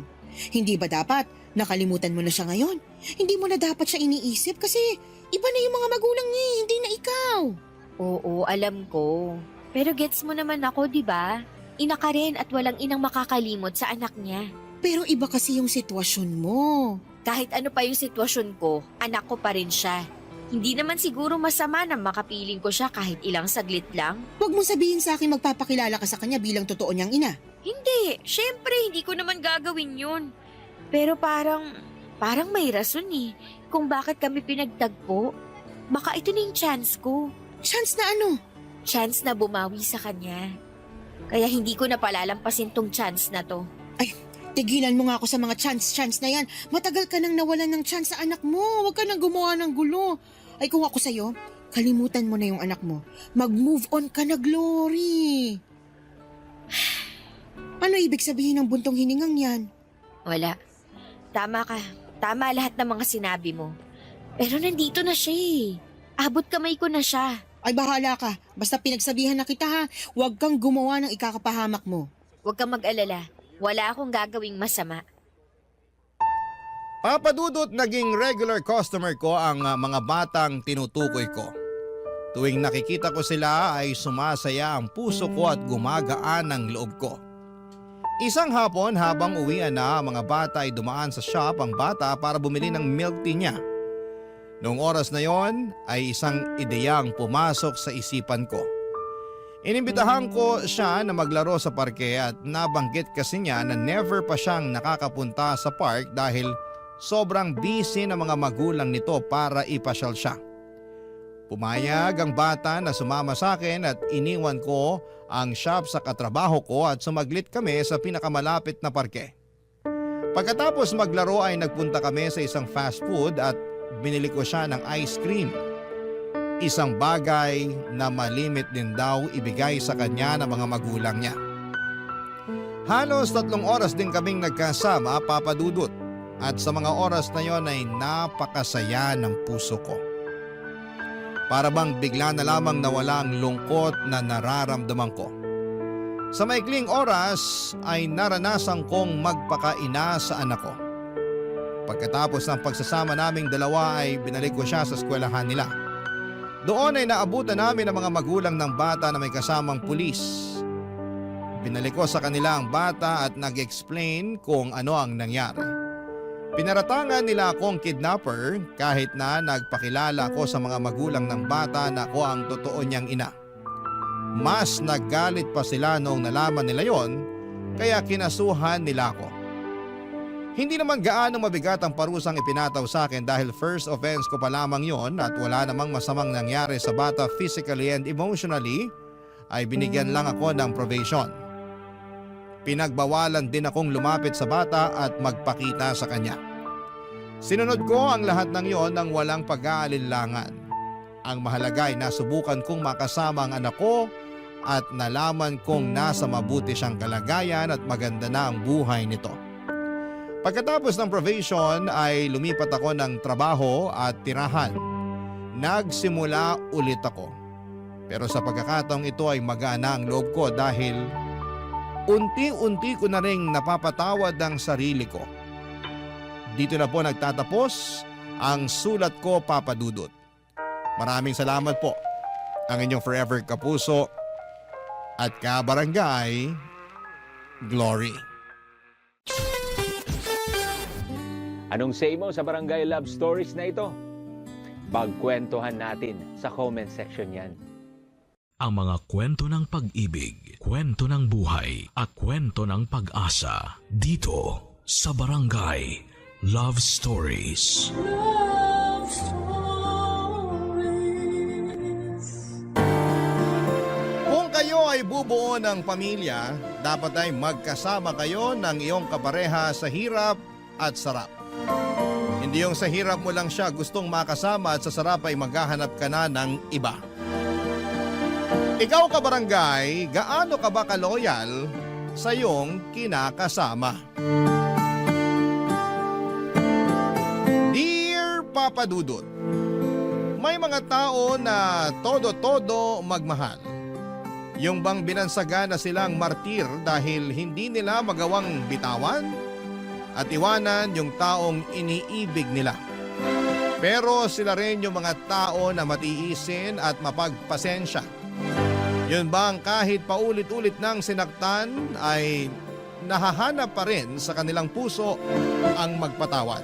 [SPEAKER 3] Hindi ba dapat nakalimutan mo na siya ngayon? Hindi mo na dapat siya iniisip kasi iba na yung mga magulang niya, hindi na ikaw.
[SPEAKER 2] Oo, alam ko. Pero gets mo naman ako, di ba? Ina ka rin at walang inang makakalimot sa anak niya.
[SPEAKER 3] Pero iba kasi yung sitwasyon mo.
[SPEAKER 2] Kahit ano pa yung sitwasyon ko, anak ko pa rin siya. Hindi naman siguro masama na makapiling ko siya kahit ilang saglit lang.
[SPEAKER 3] Huwag mong sabihin sa akin magpapakilala ka sa kanya bilang totoo niyang ina.
[SPEAKER 2] Hindi, syempre hindi ko naman gagawin yun. Pero parang may rason eh kung bakit kami pinagtagpo. Baka ito na yung chance ko.
[SPEAKER 3] Chance na ano?
[SPEAKER 2] Chance na bumawi sa kanya. Kaya hindi ko na palalampasin tong chance na to.
[SPEAKER 3] Tigilan mo nga ako sa mga chance na yan. Matagal ka nang nawalan ng chance sa anak mo. Huwag ka nang gumawa ng gulo. Ay kung ako sa'yo, kalimutan mo na yung anak mo. Mag-move on ka na, Glory. Ano ibig sabihin ng buntong hiningang yan?
[SPEAKER 2] Wala. Tama ka. Tama lahat ng mga sinabi mo. Pero nandito na siya eh. Abot kamay ko na siya.
[SPEAKER 3] Ay bahala ka. Basta pinagsabihan na kita ha. Huwag kang gumawa ng ikakapahamak mo.
[SPEAKER 2] Huwag kang mag-alala. Wala akong gagawing masama.
[SPEAKER 1] Papadudot naging regular customer ko ang mga batang tinutukoy ko. Tuwing nakikita ko sila ay sumasaya ang puso ko at gumagaan ang loob ko. Isang hapon habang uwian na ang mga bata ay dumaan sa shop ang bata para bumili ng milk tea niya. Noong oras na yon ay isang ideyang pumasok sa isipan ko. Inimbitahan ko siya na maglaro sa parke at nabanggit kasi niya na never pa siyang nakakapunta sa park dahil sobrang busy ng mga magulang nito para ipasyal siya. Pumayag ang bata na sumama sa akin at iniwan ko ang shop sa katrabaho ko at sumaglit kami sa pinakamalapit na parke. Pagkatapos maglaro ay nagpunta kami sa isang fast food at binili ko siya ng ice cream. Isang bagay na malimit din daw ibigay sa kanya ng mga magulang niya. Halos 3 oras din kaming nagkasama, papadudot. At sa mga oras na yon ay napakasaya ng puso ko. Para bang bigla na lamang nawala ang lungkot na nararamdaman ko. Sa maikling oras ay naranasan kong magpakaina sa anak ko. Pagkatapos ng pagsasama naming dalawa ay binalik ko siya sa eskwelahan nila. Doon ay naabutan namin ang mga magulang ng bata na may kasamang pulis. Binalik ko sa kanila ang bata at nag-explain kung ano ang nangyari. Pinaratangan nila akong kidnapper kahit na nagpakilala ko sa mga magulang ng bata na ako ang totoo niyang ina. Mas naggalit pa sila noong nalaman nila yon, kaya kinasuhan nila ako. Hindi naman gaano mabigat ang parusang ipinataw sa akin dahil first offense ko pa lamang yon at wala namang masamang nangyari sa bata physically and emotionally, ay binigyan lang ako ng probation. Pinagbawalan din akong lumapit sa bata at magpakita sa kanya. Sinunod ko ang lahat ng yon ng walang pag-aalinlangan. Ang mahalaga ay nasubukan kong makasama ang anak ko at nalaman kong nasa mabuti siyang kalagayan at maganda na ang buhay nito. Pagkatapos ng probation ay lumipat ako ng trabaho at tirahan. Nagsimula ulit ako. Pero sa pagkakataong ito ay magana ang loob ko dahil unti-unti ko na ring napapatawad ang sarili ko. Dito na po nagtatapos ang sulat ko, Papa Dudut. Maraming salamat po. Ang inyong forever kapuso at kabarangay, Glory.
[SPEAKER 5] Anong say mo sa Barangay Love Stories na ito? Pagkwentuhan natin sa comment section yan.
[SPEAKER 4] Ang mga kwento ng pag-ibig, kwento ng buhay, at kwento ng pag-asa dito sa Barangay Love Stories.
[SPEAKER 6] Love Stories.
[SPEAKER 1] Kung kayo ay bubuo ng pamilya, dapat ay magkasama kayo ng iyong kapareha sa hirap at sarap. Hindi yung sa hirap mo lang siya gustong makasama at sa sarap ay maghahanap ka na ng iba. Ikaw kabarangay, gaano ka ba kaloyal sa iyong kinakasama? Dear Papa Dudut, may mga tao na todo-todo magmahal. Yung bang binansaga na silang martir dahil hindi nila magawang bitawan at iwanan yung taong iniibig nila. Pero sila rin yung mga tao na matiisin at mapagpasensya. Yun bang kahit paulit-ulit nang sinaktan ay nahahanap pa rin sa kanilang puso ang magpatawad.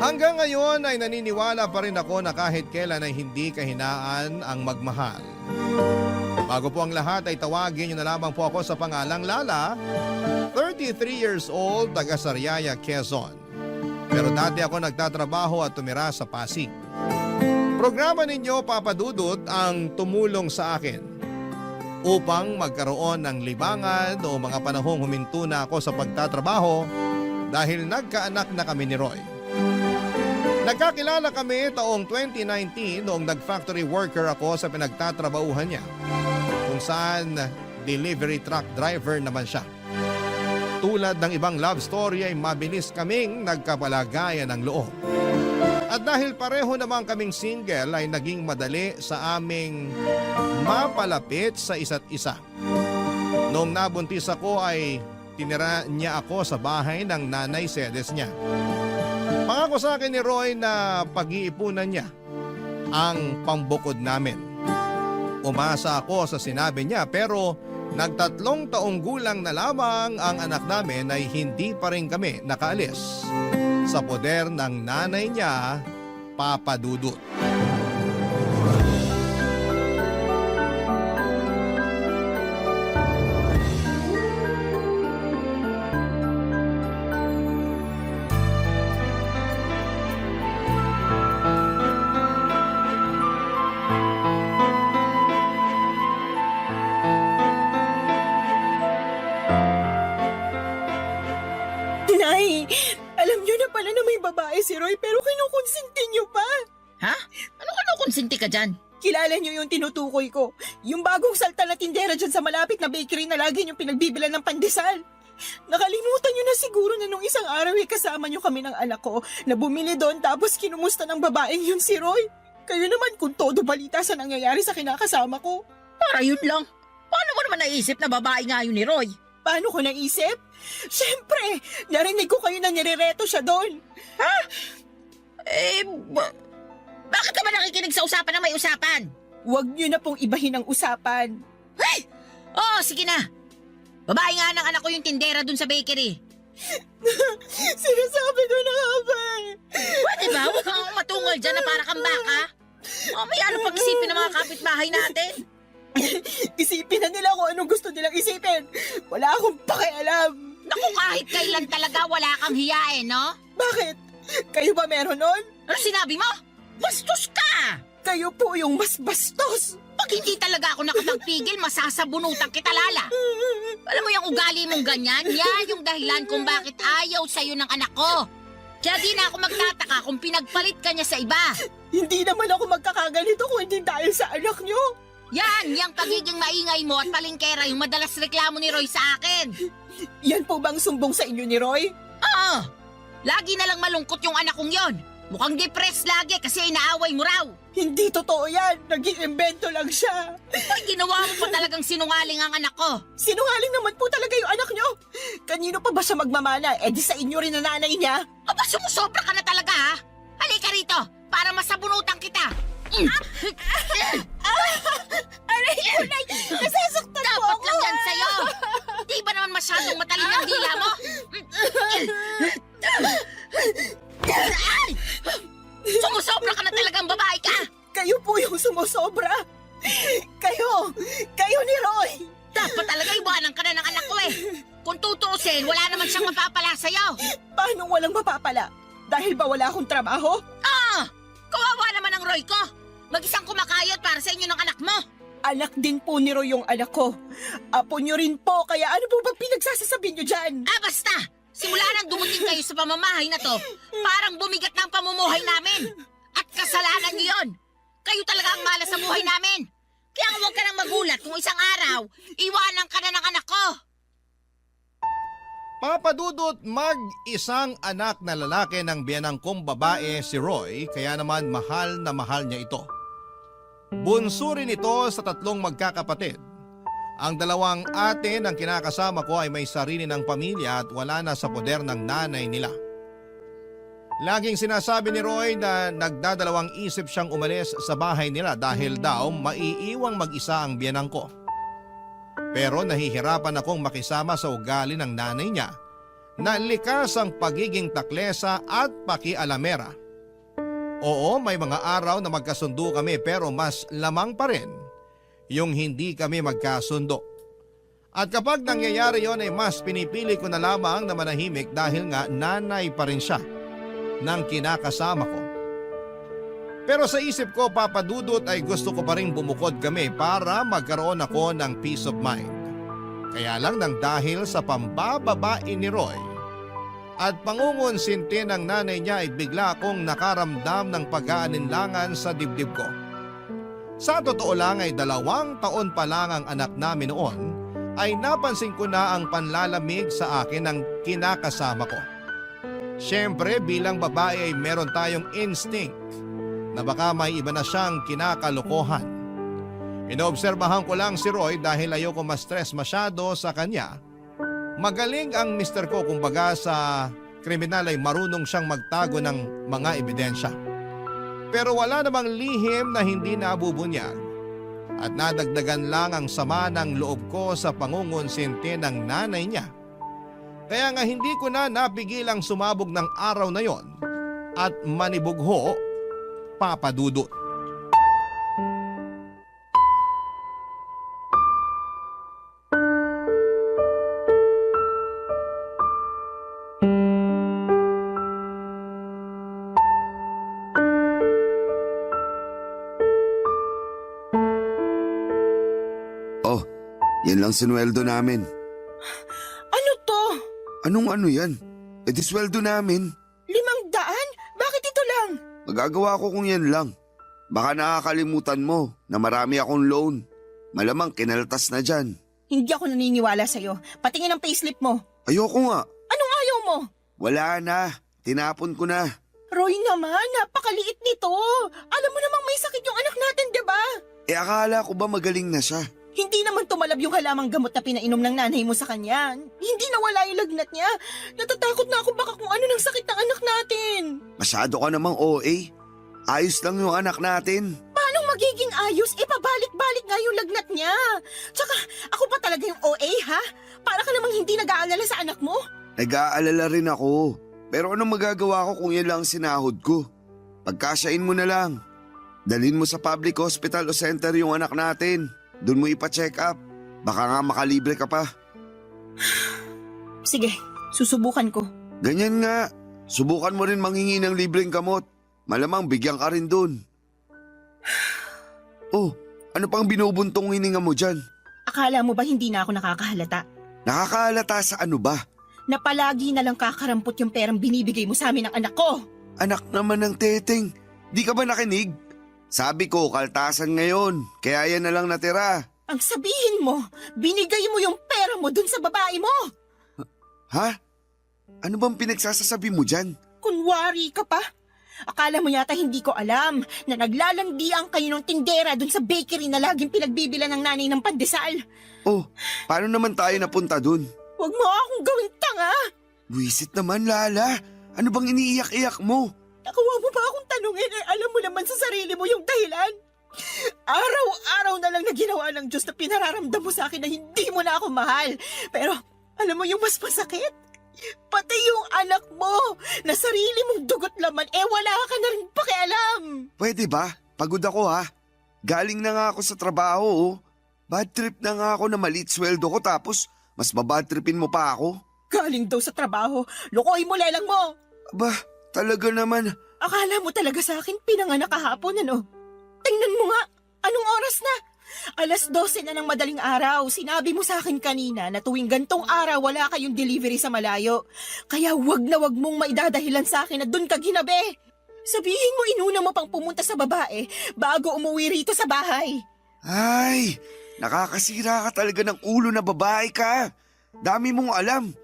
[SPEAKER 1] Hanggang ngayon ay naniniwala pa rin ako na kahit kailan ay hindi kahinaan ang magmahal. Bago po ang lahat ay tawagin niyo na lamang po ako sa pangalang Lala, 33 years old, taga Sariaya, Quezon. Pero dati ako nagtatrabaho at tumira sa Pasig. Programa ninyo, Papa Dudut, ang tumulong sa akin upang magkaroon ng libangan o mga panahong huminto na ako sa pagtatrabaho dahil nagkaanak na kami ni Roy. Nagkakilala kami taong 2019 noong nag-factory worker ako sa pinagtatrabahuhan niya, kung saan delivery truck driver naman siya. Tulad ng ibang love story ay mabilis kaming nagkapalagayan ng loob. At dahil pareho naman kaming single ay naging madali sa aming mapalapit sa isa't isa. Noong nabuntis ako ay tinira niya ako sa bahay ng nanay sedes niya. Pangako sa akin ni Roy na pag-iipunan niya ang pambukod namin. Umasa ako sa sinabi niya pero nagtatlong taong gulang na lamang ang anak namin ay hindi pa rin kami nakaalis sa poder ng nanay niya, Papa Dudut.
[SPEAKER 7] Nay, alam niyo na pala na may babae si Roy pero kinukonsinti niyo pa.
[SPEAKER 8] Ha? Ano ka konsinti ka dyan?
[SPEAKER 7] Kilala niyo yung tinutukoy ko. Yung bagong salta na tindera dyan sa malapit na bakery na lagi niyong pinagbibilan ng pandesal. Nakalimutan niyo na siguro na nung isang araw ay kasama niyo kami ng anak ko na bumili doon tapos kinumusta ng babaeng yun si Roy. Kayo naman kung todo balita sa nangyayari sa kinakasama ko.
[SPEAKER 8] Para yun lang. Paano mo naman naisip na babae nga yun ni Roy?
[SPEAKER 7] Paano ko naisip? Siyempre, narinig ko kayo na nirereto siya doon.
[SPEAKER 8] Bakit ka ba makinig sa usapan na may usapan.
[SPEAKER 7] Huwag niyo na pong ibahin ang usapan.
[SPEAKER 8] Oo, sige na. Babae nga ng anak ko yung tindera dun sa bakery.
[SPEAKER 7] Sinasabi ko na nga ba?
[SPEAKER 8] Pwede ba? Huwag kang matungol dyan na para kang baka. May ano pag-isipin ng mga kapitbahay natin?
[SPEAKER 7] Isipin na nila kung anong gusto nilang isipin. Wala akong pakialam.
[SPEAKER 8] Naku, kahit kailan talaga wala kang hiyain, no?
[SPEAKER 7] Bakit? Kayo ba meron nun?
[SPEAKER 8] Ano sinabi mo? Bastos ka!
[SPEAKER 7] Kayo po yung mas bastos.
[SPEAKER 8] Pag hindi talaga ako nakapagpigil, masasabunutan kita, Lala. Alam mo yung ugali mong ganyan? Yan yung dahilan kung bakit ayaw sa'yo ng anak ko. Kaya di na ako magtataka kung pinagpalit ka niya sa iba.
[SPEAKER 7] Hindi naman ako magkakaganito kung hindi dahil sa anak nyo.
[SPEAKER 8] Yan, yung pagiging maingay mo at palingkera yung madalas reklamo ni Roy sa akin.
[SPEAKER 7] Yan po bang sumbong sa inyo ni Roy?
[SPEAKER 8] Oo, lagi na lang malungkot yung anak kong yon. Mukhang depressed lagi kasi inaaway mo raw.
[SPEAKER 7] Hindi totoo yan. Nag-iimbento lang siya.
[SPEAKER 8] Ay, ginawa mo pa talagang sinungaling ang anak ko.
[SPEAKER 7] Sinungaling naman po talaga yung anak nyo. Kanino pa ba siya magmamana? Eh di sa inyo rin na nanay niya.
[SPEAKER 8] Aba, sumusobra ka na talaga, ha? Halika rito, para masabunutan kita.
[SPEAKER 7] Aray ko, Nay! Nasasaktan po
[SPEAKER 8] Dapat
[SPEAKER 7] ako!
[SPEAKER 8] lang yan sa'yo. Di ba naman masyadong matalin ang dila mo? Ay! Sumusobra ka na talagang babae ka.
[SPEAKER 7] Kayo po yung sumusobra. Kayo ni Roy.
[SPEAKER 8] Dapat talaga iwanan ka na ng anak ko eh. Kung tutuusin, wala naman siyang mapapala sa'yo.
[SPEAKER 7] Paano walang mapapala? Dahil ba wala akong trabaho?
[SPEAKER 8] Kawawa naman ang Roy ko. Mag-isang kumakayot para sa inyo ng anak mo.
[SPEAKER 7] Anak din po ni Roy yung anak ko. Apo nyo rin po, kaya ano po ba pinagsasasabi nyo dyan?
[SPEAKER 8] Basta! Simula nang dumating kayo sa pamamahay na to, parang bumigat na ang pamumuhay namin. At kasalanan niyo yun. Kayo talaga ang malas sa buhay namin. Kaya huwag ka nang magulat kung isang araw, iwanan ka na ng anak ko.
[SPEAKER 1] Papadudot, mag-isang anak na lalaki ng biyanang kong babae si Roy, kaya naman mahal na mahal niya ito. Bunso rin ito sa 3 magkakapatid. Ang 2 ate ng kinakasama ko ay may sarili ng pamilya at wala na sa poder ng nanay nila. Laging sinasabi ni Roy na nagdadalawang isip siyang umalis sa bahay nila dahil daw maiiwang mag-isa ang biyanang ko. Pero nahihirapan akong makisama sa ugali ng nanay niya na likas ang pagiging taklesa at pakialamera. Oo, may mga araw na magkasundo kami pero mas lamang pa rin yung hindi kami magkasundo. At kapag nangyayari yon ay mas pinipili ko na lamang na manahimik dahil nga nanay pa rin siya ng kinakasama ko. Pero sa isip ko, papadudot, ay gusto ko pa rin bumukod kami para magkaroon ako ng peace of mind. Kaya lang nang dahil sa pambababae ni Roy at pangungonsinti ng nanay niya ay bigla akong nakaramdam ng pag-aalinlangan sa dibdib ko. Sa totoo lang ay 2 taon pa lang ang anak namin noon ay napansin ko na ang panlalamig sa akin ng kinakasama ko. Siyempre bilang babae ay meron tayong instinct na baka may iba na siyang kinakalokohan. Inoobserbahan ko lang si Roy dahil ayoko ma-stress masyado sa kanya. Magaling ang mister ko, kumbaga sa kriminal ay marunong siyang magtago ng mga ebidensya. Pero wala namang lihim na hindi nabubunyag at nadagdagan lang ang sama ng loob ko sa pangungonsinti ng nanay niya. Kaya nga hindi ko na napigilang sumabog ng araw na yon at manibugho, papadudot.
[SPEAKER 9] Yan lang sinweldo namin.
[SPEAKER 7] Ano to?
[SPEAKER 9] Anong ano yan? E di sweldo namin.
[SPEAKER 7] 500? Bakit ito lang?
[SPEAKER 9] Magagawa ko kung yan lang. Baka nakakalimutan mo na marami akong loan. Malamang kinaltas na dyan.
[SPEAKER 7] Hindi ako naniniwala sa'yo. Patingin ang payslip mo.
[SPEAKER 9] Ayoko nga.
[SPEAKER 7] Anong ayaw mo?
[SPEAKER 9] Wala na. Tinapon ko na.
[SPEAKER 7] Roy naman, napakaliit nito. Alam mo namang may sakit yung anak natin, diba?
[SPEAKER 9] Akala ko ba magaling na siya?
[SPEAKER 7] Hindi naman tumalab yung halamang gamot na pinainom ng nanay mo sa kanya. Hindi nawala yung lagnat niya. Natatakot na ako baka kung ano ng sakit ng anak natin.
[SPEAKER 9] Masyado ka namang OA. Ayos lang yung anak natin.
[SPEAKER 7] Paano magiging ayos? Pabalik-balik nga yung lagnat niya. Tsaka, ako pa talaga yung OA, ha? Para ka namang hindi nag-aalala sa anak mo.
[SPEAKER 9] Nag-aalala rin ako. Pero anong magagawa ko kung yan lang ang sinahod ko? Pagkasyain mo na lang. Dalhin mo sa public hospital o center yung anak natin. Doon mo ipa-check up. Baka nga makalibre ka pa.
[SPEAKER 7] Sige, susubukan ko.
[SPEAKER 9] Ganyan nga. Subukan mo rin manghingi ng libreng gamot. Malamang bigyan ka rin doon. Oh, ano pang binubuntong hininga mo dyan?
[SPEAKER 7] Akala mo ba hindi na ako nakakahalata?
[SPEAKER 9] Nakakahalata sa ano ba?
[SPEAKER 7] Na palagi na lang kakarampot yung perang binibigay mo sa amin ng anak ko.
[SPEAKER 9] Anak naman ng teteng. Di ka ba nakinig? Sabi ko, kaltasan ngayon. Kaya yan na lang natira.
[SPEAKER 7] Ang sabihin mo, binigay mo yung pera mo dun sa babae mo.
[SPEAKER 9] Ha? Ano bang pinagsasasabi mo dyan?
[SPEAKER 7] Kunwari ka pa. Akala mo yata hindi ko alam na naglalandian kayo ng tindera dun sa bakery na laging pinagbibilan ng nanay ng pandesal.
[SPEAKER 9] Oh, paano naman tayo napunta dun?
[SPEAKER 7] Huwag mo akong gawing tanga.
[SPEAKER 9] Buwisit naman, Lala. Ano bang iniiyak-iyak mo?
[SPEAKER 7] Nakuha mo ba akong tanungin alam mo naman sa sarili mo yung dahilan? Araw-araw na lang na ginawa ng Diyos na pinararamdam mo sa akin na hindi mo na ako mahal. Pero alam mo yung mas masakit? Pati yung anak mo na sarili mong dugot laman wala ka na rin pakialam.
[SPEAKER 9] Pwede ba? Pagod ako ha. Galing na nga ako sa trabaho oh. Bad trip na nga ako na maliit sweldo ko tapos mas babad tripin mo pa ako.
[SPEAKER 7] Galing daw sa trabaho, lukoy mo lelang mo.
[SPEAKER 9] Aba, talaga naman.
[SPEAKER 7] Akala mo talaga sa akin pinanganak kahapon ano? Tingnan mo nga, anong oras na? 12:00 na ng madaling araw. Sinabi mo sa akin kanina na tuwing gantong araw wala kayong delivery sa malayo. Kaya wag na wag mong maidadahilan sa akin na dun ka ginabi. Sabihin mo inuna mo pang pumunta sa babae bago umuwi rito sa bahay.
[SPEAKER 9] Ay, nakakasira ka talaga ng ulo na babae ka. Dami mong alam.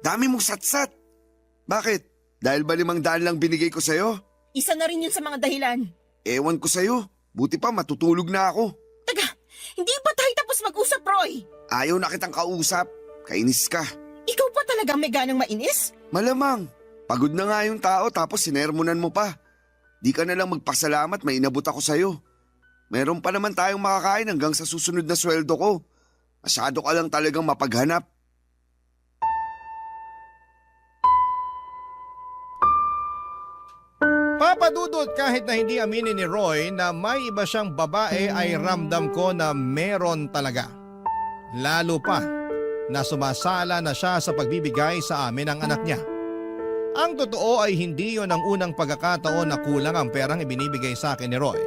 [SPEAKER 9] Dami mong satsat. Bakit? Dahil ba 500 lang binigay ko sa'yo?
[SPEAKER 7] Isa na rin yun sa mga dahilan.
[SPEAKER 9] Ewan ko sa'yo. Buti pa matutulog na ako.
[SPEAKER 7] Taga, hindi pa tayo tapos mag-usap, Roy.
[SPEAKER 9] Ayaw na kitang kausap. Kainis ka.
[SPEAKER 7] Ikaw pa talaga may ganang mainis?
[SPEAKER 9] Malamang. Pagod na nga yung tao tapos sinermonan mo pa. Di ka na lang magpasalamat may inabot ako sa'yo. Meron pa naman tayong makakain hanggang sa susunod na sweldo ko. Masyado ka lang talagang mapaghanap.
[SPEAKER 1] Papadudot kahit na hindi aminin ni Roy na may iba siyang babae ay ramdam ko na meron talaga. Lalo pa na sumasala na siya sa pagbibigay sa amin ng anak niya. Ang totoo ay hindi yon ang unang pagkakataon na kulang ang perang ibinibigay sa akin ni Roy.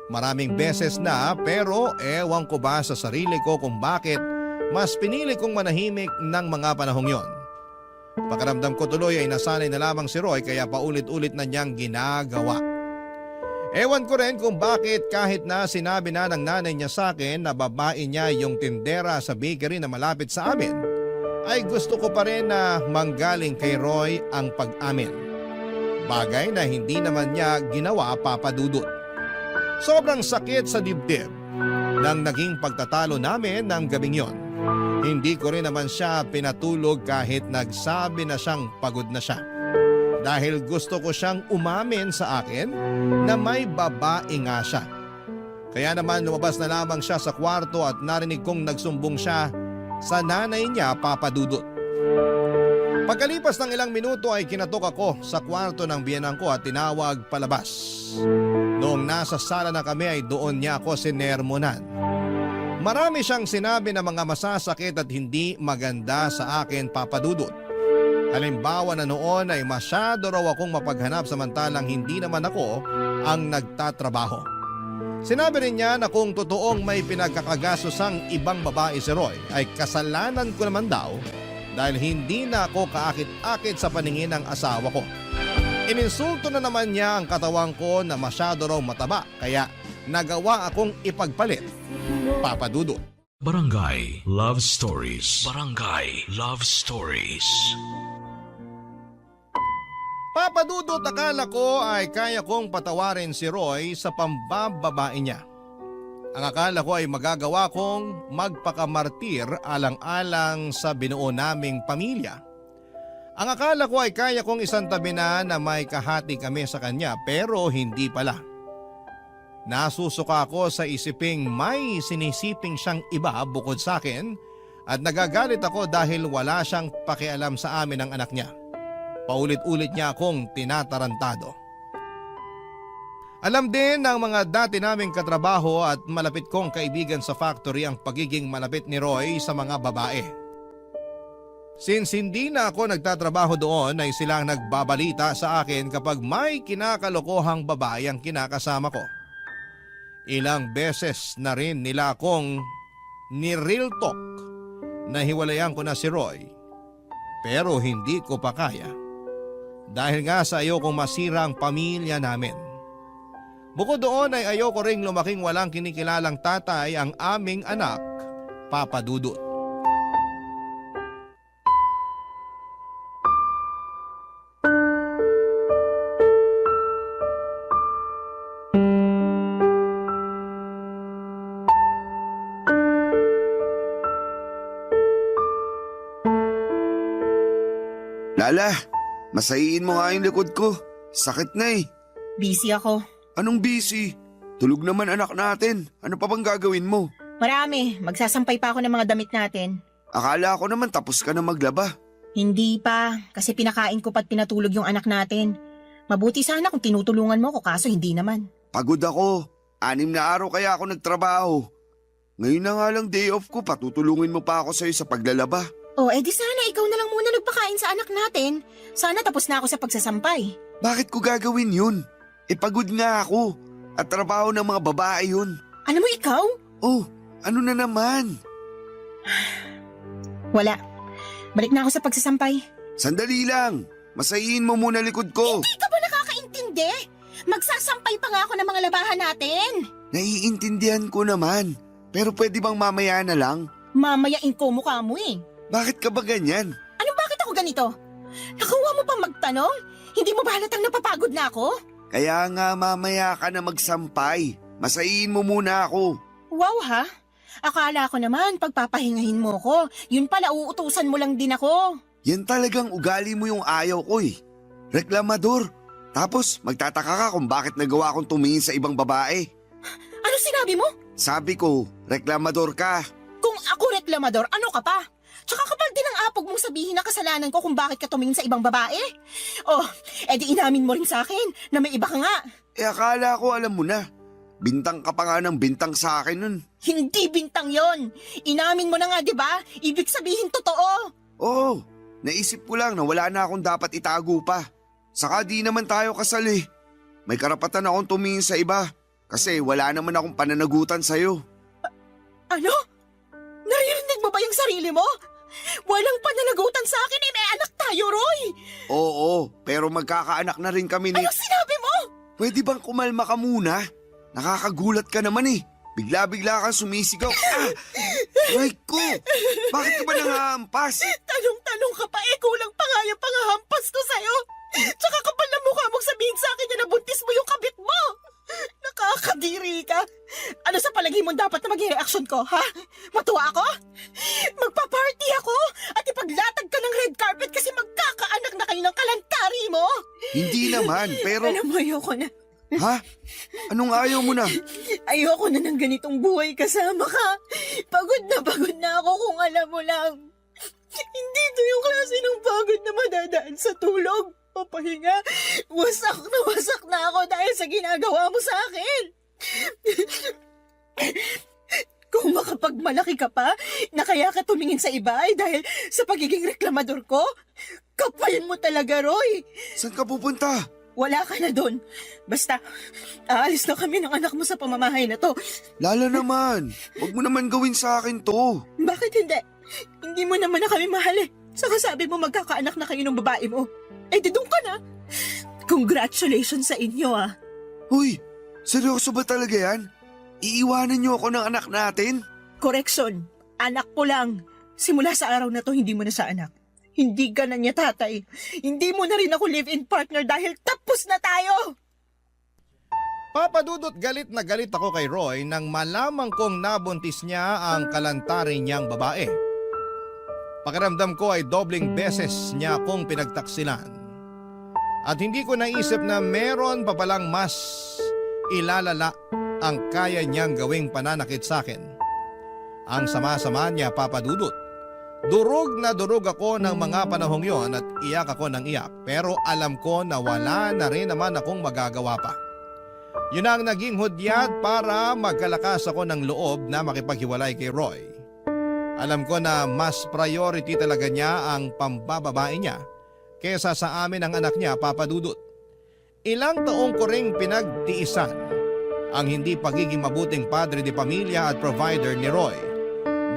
[SPEAKER 1] Maraming beses na pero ewan ko ba sa sarili ko kung bakit mas pinili kong manahimik ng mga panahong yon. Pakiramdam ko tuloy ay nasanay na lamang si Roy kaya paulit-ulit na niyang ginagawa. Ewan ko rin kung bakit kahit na sinabi na ng nanay niya sa akin na babae niya yung tindera sa bakery na malapit sa amin, ay gusto ko pa rin na manggaling kay Roy ang pag-amin. Bagay na hindi naman niya ginawa, Papa Dudut. Sobrang sakit sa dibdib nang naging pagtatalo namin ng gabing yon. Hindi ko rin naman siya pinatulog kahit nagsabi na siyang pagod na siya. Dahil gusto ko siyang umamin sa akin na may babae nga siya. Kaya naman lumabas na lamang siya sa kwarto at narinig kong nagsumbong siya sa nanay niya, Papa Dudut. Pagkalipas ng ilang minuto ay kinatok ako sa kwarto ng biyenan ko at tinawag palabas. Noong nasa sala na kami ay doon niya ako sinermonan. Marami siyang sinabi na mga masasakit at hindi maganda sa akin, Papa Dudut. Halimbawa na noon ay masyado raw akong mapaghanap samantalang hindi naman ako ang nagtatrabaho. Sinabi rin niya na kung totoong may pinagkakagasosang ibang babae si Roy ay kasalanan ko naman daw dahil hindi na ako kaakit-akit sa paningin ng asawa ko. Ininsulto na naman niya ang katawan ko na masyado raw mataba kaya nagawa akong ipagpalit, Papa Dudut.
[SPEAKER 4] Barangay Love Stories. Barangay Love Stories.
[SPEAKER 1] Papa Dudut, akala ko ay kaya kong patawarin si Roy sa pambababae niya. Ang akala ko ay magagawa kong magpakamartir alang-alang sa binuo naming pamilya. Ang akala ko ay kaya kong isantabi na may kahati kami sa kanya pero hindi pala. Nasusuka ako sa isiping may sinisiping siyang iba bukod sa akin at nagagalit ako dahil wala siyang pakialam sa amin ng anak niya. Paulit-ulit niya akong tinatarantado. Alam din ng mga dati naming katrabaho at malapit kong kaibigan sa factory ang pagiging malapit ni Roy sa mga babae. Since hindi na ako nagtatrabaho doon ay silang nagbabalita sa akin kapag may kinakalokohang babae ang kinakasama ko. Ilang beses na rin nila akong ni-real talk na hiwalayan ko na si Roy pero hindi ko pa kaya dahil nga sa ayokong masira ang pamilya namin. Bukod doon ay ayoko ring lumaking walang kinikilalang tatay ang aming anak, Papa Dudut.
[SPEAKER 9] Lala, masayiin mo nga yung likod ko. Sakit na eh.
[SPEAKER 7] Busy ako.
[SPEAKER 9] Anong busy? Tulog naman anak natin. Ano pa bang gagawin mo?
[SPEAKER 7] Marami. Magsasampay pa ako ng mga damit natin.
[SPEAKER 9] Akala ko naman tapos ka na maglaba.
[SPEAKER 7] Hindi pa. Kasi pinakain ko pa't pinatulog yung anak natin. Mabuti sana kung tinutulungan mo ko kaso hindi naman.
[SPEAKER 9] Pagod ako. 6 na araw kaya ako nagtrabaho. Ngayon na nga lang day off ko, patutulungin mo pa ako sa'yo sa paglalaba.
[SPEAKER 7] Oh, edi sana ikaw na lang muna nagpakain sa anak natin. Sana tapos na ako sa pagsasampay.
[SPEAKER 9] Bakit ko gagawin yun? Pagod nga ako. At trabaho ng mga babae yun.
[SPEAKER 7] Alam mo ikaw?
[SPEAKER 9] Oh, ano na naman?
[SPEAKER 7] Wala. Balik na ako sa pagsasampay.
[SPEAKER 9] Sandali lang. Masayiin mo muna likod ko.
[SPEAKER 7] Hindi ka ba nakakaintindi? Magsasampay pa nga ako ng mga labahan natin.
[SPEAKER 9] Naiintindihan ko naman. Pero pwede bang mamaya na lang?
[SPEAKER 7] Mamayain ko mukha mo eh.
[SPEAKER 9] Bakit ka ba ganyan?
[SPEAKER 7] Anong bakit ako ganito? Nakuha mo pa magtanong? Hindi mo ba halatang napapagod na ako?
[SPEAKER 9] Kaya nga mamaya ka na magsampay. Masayiin mo muna ako.
[SPEAKER 7] Wow ha? Akala ko naman pagpapahingahin mo ko. Yun pala uutusan mo lang din ako.
[SPEAKER 9] Yan talagang ugali mo yung ayaw ko eh. Reklamador. Tapos magtataka ka kung bakit nagawa kong tumingin sa ibang babae.
[SPEAKER 7] Ano sinabi mo?
[SPEAKER 9] Sabi ko, reklamador ka.
[SPEAKER 7] Kung ako reklamador, ano ka pa? Tsaka kapal din ang apog mong sabihin na kasalanan ko kung bakit ka tumingin sa ibang babae. Oh, edi inamin mo rin sa akin na may iba ka nga.
[SPEAKER 9] Akala ko alam mo na. Bintang ka pa nga ng bintang sa akin nun.
[SPEAKER 7] Hindi bintang yon. Inamin mo na nga, di ba? Ibig sabihin totoo.
[SPEAKER 9] Oo, naisip ko lang na wala na akong dapat itago pa. Saka di naman tayo kasal eh. May karapatan akong tumingin sa iba. Kasi wala naman akong pananagutan sa'yo.
[SPEAKER 7] Ano? Naririnig mo ba yung sarili mo? Walang pananagutan sa akin eh, may anak tayo, Roy!
[SPEAKER 9] Oo, pero magkakaanak na rin kami ni...
[SPEAKER 7] Ano sinabi mo?
[SPEAKER 9] Pwede bang kumalma ka muna? Nakakagulat ka naman eh. Bigla-bigla kang sumisigaw. Ah! Aray ko! Bakit ka ba nangahampas?
[SPEAKER 7] Tanong-tanong ka pa eh, kulang pa nga yung pangahampas ko sa'yo. Tsaka kapal na mukha mong sabihin sa akin na nabuntis mo yung kabit mo. Nakakadiri ka. Ano sa palagay mo dapat na maging reaksyon ko, ha? Matuwa ako? Magpa-party ako at ipaglatag ka ng red carpet kasi magkakaanak na kayo ng kalantari mo?
[SPEAKER 9] Hindi naman, pero...
[SPEAKER 7] Alam mo, ayoko na.
[SPEAKER 9] Ha? Anong ayaw mo na?
[SPEAKER 7] Ayoko na ng ganitong buhay kasama ka. Pagod na ako kung alam mo lang. Hindi ito yung klase ng pagod na madadaan sa tulog. Papahinga. Wasak na ako dahil sa ginagawa mo sa akin. Kung makapagmalaki ka pa, na kaya ka tumingin sa iba ay dahil sa pagiging reklamador ko, kapal mo talaga, Roy.
[SPEAKER 9] Saan ka pupunta?
[SPEAKER 7] Wala ka na doon. Basta, aalis na kami ng anak mo sa pamamahay na to.
[SPEAKER 9] Lala naman, huwag mo naman gawin sa akin to.
[SPEAKER 7] Bakit hindi? Hindi mo naman na kami mahal eh. Saka sabi mo magkakaanak na kayo ng babae mo. Eh di doon ka na. Congratulations sa inyo ah.
[SPEAKER 9] Uy, seryoso ba talaga yan? Iiwanan niyo ako ng anak natin?
[SPEAKER 7] Correction, anak ko lang. Simula sa araw na to, hindi mo na sa anak. Hindi ka na niya tatay. Hindi mo na rin ako live-in partner dahil tapos na tayo.
[SPEAKER 1] Papa Dudut, galit na galit ako kay Roy nang malamang kong nabuntis niya ang kalantari niyang babae. Pakiramdam ko ay dobling beses niya akong pinagtaksilan. At hindi ko naisip na meron pa palang mas ilalala ang kaya niyang gawing pananakit sa akin. Ang sama-sama niya, Papa Dudut. Durog na durog ako ng mga panahong yon at iyak ako ng iyak, pero alam ko na wala na rin naman akong magagawa pa. Yun ang naging hudyat para magkalakas ako ng loob na makipaghiwalay kay Roy. Alam ko na mas priority talaga niya ang pambababae niya kesa sa amin ang anak niya, Papa Dudut. Ilang taong ko ring pinagtiisan ang hindi pagiging mabuting padre de pamilya at provider ni Roy.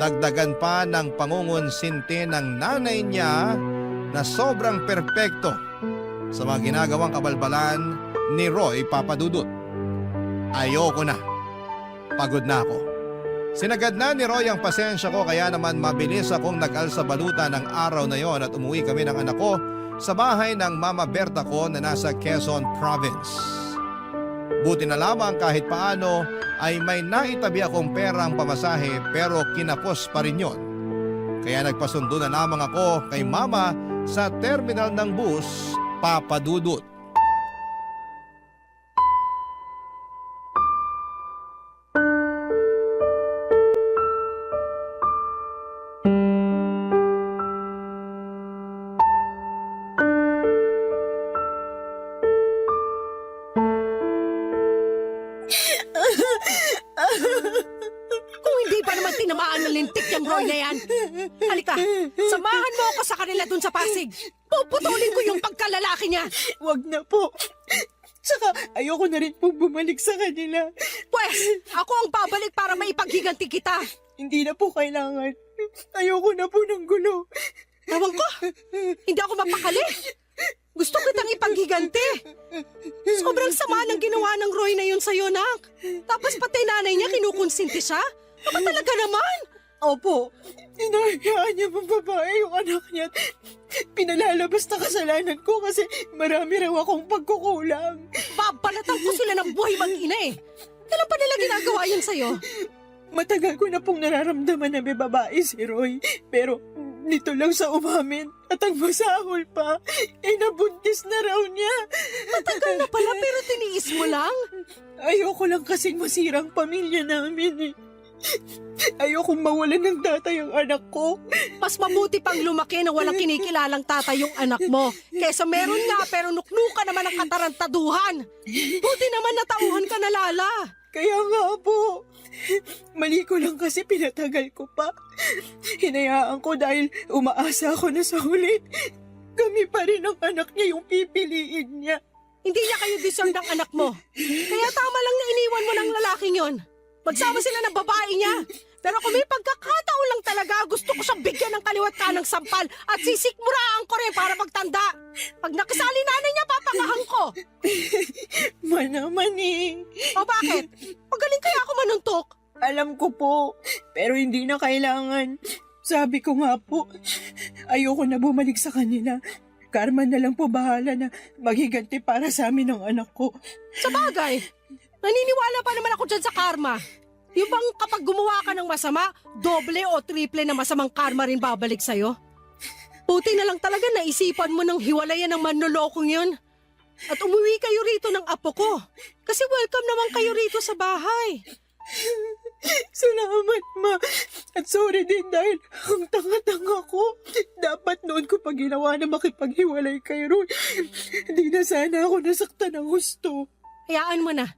[SPEAKER 1] Dagdagan pa ng pangungonsinti ng nanay niya na sobrang perpekto sa mga ginagawang kabalbalan ni Roy, Papa Dudut. Ayoko na. Pagod na ako. Sinagad na ni Roy ang pasensya ko, kaya naman mabilis akong nag-alsa baluta ng araw na yon at umuwi kami ng anak ko sa bahay ng Mama Berta ko na nasa Quezon Province. Buti na lamang kahit paano ay may naitabi akong perang pamasahe, pero kinapos pa rin yon. Kaya nagpasundo na lamang ako kay Mama sa terminal ng bus, Papa Dudut.
[SPEAKER 10] Kung hindi pa naman tinamaan ng lintik yung Roy na yan. Halika, samahan mo ako sa kanila dun sa Pasig. Puputulin ko yung pagkalalaki niya.
[SPEAKER 7] Wag na po. Tsaka ayoko na rin po bumalik sa kanila.
[SPEAKER 10] Pwes, ako ang babalik para maipaghiganti kita.
[SPEAKER 7] Hindi na po kailangan. Ayoko na po ng gulo.
[SPEAKER 10] Tawag ko, hindi ako mapakali. Gusto kitang ipaghiganti. Sobrang sama ng ginawa ng Roy na yun sa'yo, nak. Tapos pati nanay niya kinukonsinti siya. Ano talaga naman?
[SPEAKER 7] Opo, inahayaan niya ng babae yung anak niya. Pinalalabas na kasalanan ko kasi marami raw akong pagkukulang.
[SPEAKER 10] Babalatan ko sila ng buhay mag-ina eh. Kailan pa nila ginagawa yun sa'yo?
[SPEAKER 7] Matagal ko na pong nararamdaman na may babae si Roy. Pero nito lang sa umamin at ang masahol pa, nabuntis na raw niya.
[SPEAKER 10] Matagal na pala pero tiniis mo lang.
[SPEAKER 7] Ayoko lang kasing masirang pamilya namin eh. Ayokong mawalan ng tatay ang anak ko.
[SPEAKER 10] Mas mabuti pang lumaki na walang kinikilalang tatay yung anak mo. Kesa meron nga pero nuknuka naman ang katarantaduhan. Buti naman natauhan ka na, Lala.
[SPEAKER 7] Kaya nga po. Mali ko lang kasi pinatagal ko pa. Hinayaan ko dahil umaasa ako na sa huli. Kami pa rin ang anak niya yung pipiliin niya.
[SPEAKER 10] Hindi niya kayo deserve ng anak mo. Kaya tama lang na iniwan mo ng lalaking yon. Magsama sila ng babae niya. Pero kung may pagkakataon lang talaga, gusto ko siyang bigyan ng kaliwat kanang sampal at sisikmuraan ko rin para magtanda. Pag nakasali nanay niya, papakahan ko.
[SPEAKER 7] Manaman eh.
[SPEAKER 10] O bakit? Magaling kaya ako manuntok?
[SPEAKER 7] Alam ko po, pero hindi na kailangan. Sabi ko nga po, ayoko na bumalik sa kanila. Karma na lang po bahala na maghiganti para sa amin ng anak ko.
[SPEAKER 10] Sa bagay, naniniwala pa naman ako dyan sa karma. Yung bang kapag gumawa ka ng masama, doble o triple na masamang karma rin babalik sa'yo? Buti na lang talaga naisipan mo ng hiwalayan ng manlolokong yun. At umuwi kayo rito ng apo ko. Kasi welcome naman kayo rito sa bahay.
[SPEAKER 7] Salamat, Ma. At sorry din dahil ang tanga-tanga ko. Dapat noon ko pa ginawa na makipaghiwalay kay Roy. Hindi na sana ako nasaktan ng gusto.
[SPEAKER 10] Hayaan mo na.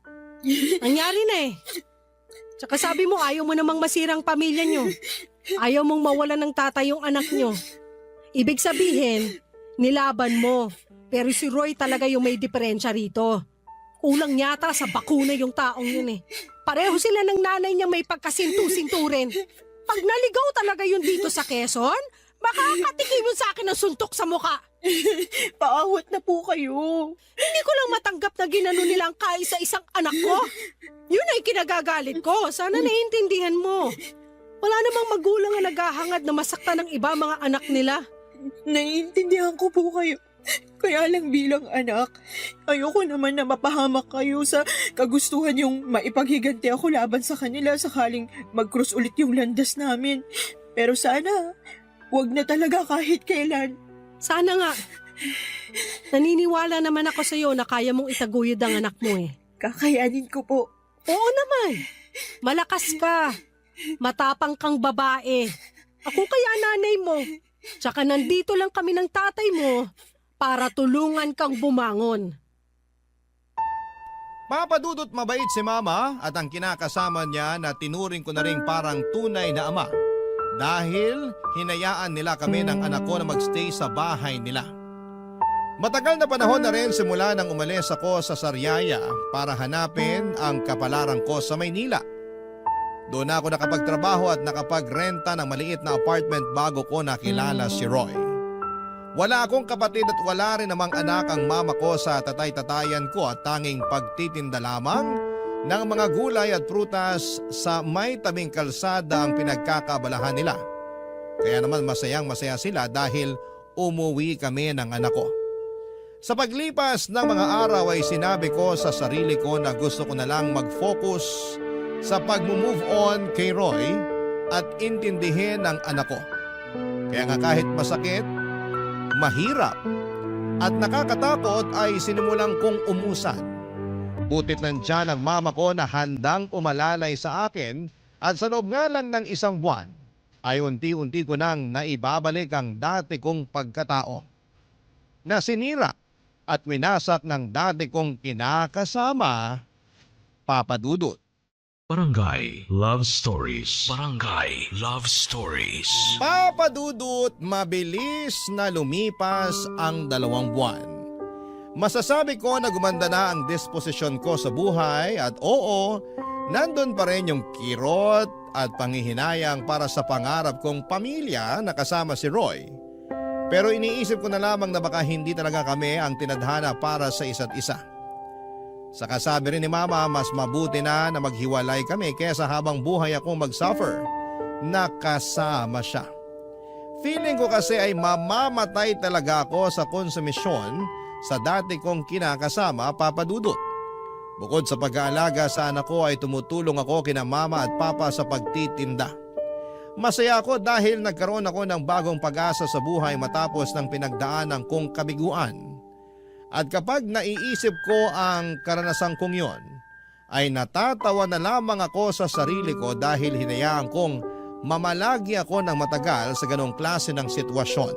[SPEAKER 10] Nangyari na eh. Tsaka sabi mo ayaw mo namang masirang pamilya nyo. Ayaw mong mawalan ng tatay yung anak nyo. Ibig sabihin, nilaban mo. Pero si Roy talaga yung may diferensya rito. Kulang yata sa bakuna yung taong yun eh. Pareho sila ng nanay niya may pagkasintu-sinturin. Pag naligaw talaga yun dito sa Quezon, makakatikim yun sa akin ng suntok sa muka.
[SPEAKER 7] Paawat na po kayo.
[SPEAKER 10] Hindi ko lang matanggap na ginano nilang kaisa-isang anak ko. Yun ay kinagagalit ko. Sana naiintindihan mo. Wala namang magulang na naghahangad na masaktan ng iba mga anak nila.
[SPEAKER 7] Naiintindihan ko po kayo. Kaya lang bilang anak, ayoko naman na mapahamak kayo sa kagustuhan yung maipaghiganti ako laban sa kanila sakaling mag-cross ulit yung landas namin. Pero sana, Huwag na talaga kahit kailan.
[SPEAKER 10] Sana nga. Naniniwala naman ako sa'yo na kaya mong itaguyod ang anak mo eh.
[SPEAKER 7] Kakayanin ko po.
[SPEAKER 10] Oo naman. Malakas ka. Matapang kang babae. Ako kaya nanay mo. Tsaka nandito lang kami ng tatay mo para tulungan kang bumangon.
[SPEAKER 1] Papadudot mabait si Mama at ang kinakasama niya na tinuring ko na rin parang tunay na ama dahil hinayaan nila kami ng anak ko na magstay sa bahay nila. Matagal na panahon na rin simula nang umalis ako sa Sariaya para hanapin ang kapalaran ko sa Maynila. Doon ako nakapagtrabaho at nakapagrenta ng maliit na apartment bago ko nakilala si Roy. Wala akong kapatid at wala rin namang anak ang mama ko sa tatay-tatayan ko at tanging pagtitinda lamang ng mga gulay at prutas sa may tabing kalsada ang pinagkakabalahan nila. Kaya naman masayang-masaya sila dahil umuwi kami ng anak ko. Sa paglipas ng mga araw ay sinabi ko sa sarili ko na gusto ko na lang mag-focus sa pag-move on kay Roy at intindihin ang anak ko. Kaya nga kahit masakit, mahirap at nakakatakot ay sinimulang kong umusan. Butit nandiyan ang mama ko na handang umalalay sa akin at sa loob nga lang ng isang buwan ay unti-unti ko nang naibabalik ang dati kong pagkatao na sinira at winasak ng dati kong kinakasama, Papa Dudut.
[SPEAKER 4] Barangay Love Stories. Barangay Love Stories.
[SPEAKER 1] Papa Dudut, mabilis na lumipas ang 2 buwan. Masasabi ko na gumanda na ang disposisyon ko sa buhay at oo, nandun pa rin yung kirot at panghihinayang para sa pangarap kong pamilya na kasama si Roy. Pero iniisip ko na lamang na baka hindi talaga kami ang tinadhana para sa isa't isa. Sa kasabi rin ni Mama, mas mabuti na maghiwalay kami kesa habang buhay akong mag-suffer na kasama siya. Feeling ko kasi ay mamamatay talaga ako sa konsumisyon sa dati kong kinakasama, Papa Dudut. Bukod sa pag-aalaga sa anak ko ay tumutulong ako kina Mama at Papa sa pagtitinda. Masaya ako dahil nagkaroon ako ng bagong pag-asa sa buhay matapos ng pinagdaanan kong kabiguan. At kapag naiisip ko ang karanasang kong yon, ay natatawa na lamang ako sa sarili ko dahil hinayaan kong mamalagi ako ng matagal sa ganong klase ng sitwasyon.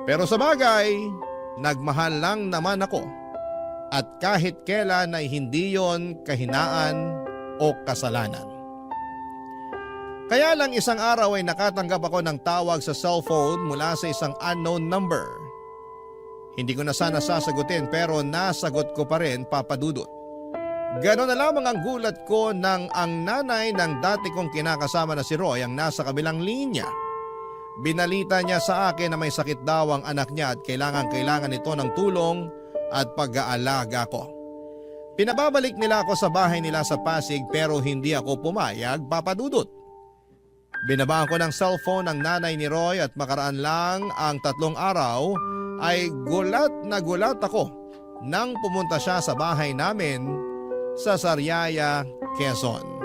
[SPEAKER 1] Pero sa bagay, nagmahal lang naman ako. At kahit kailan ay hindi yon kahinaan o kasalanan. Kaya lang isang araw ay nakatanggap ako ng tawag sa cellphone mula sa isang unknown number. Hindi ko na sana sasagutin pero nasagot ko pa rin, Papa Dudut. Ganon na lamang ang gulat ko nang ang nanay ng dati kong kinakasama na si Roy ang nasa kabilang linya. Binalita niya sa akin na may sakit daw ang anak niya at kailangan ito ng tulong at pag-aalaga ko. Pinababalik nila ako sa bahay nila sa Pasig pero hindi ako pumayag, Papa Dudut. Binabaan ko ng cellphone ang nanay ni Roy at makaraan lang ang 3 araw ay gulat na gulat ako nang pumunta siya sa bahay namin sa Sariaya, Quezon.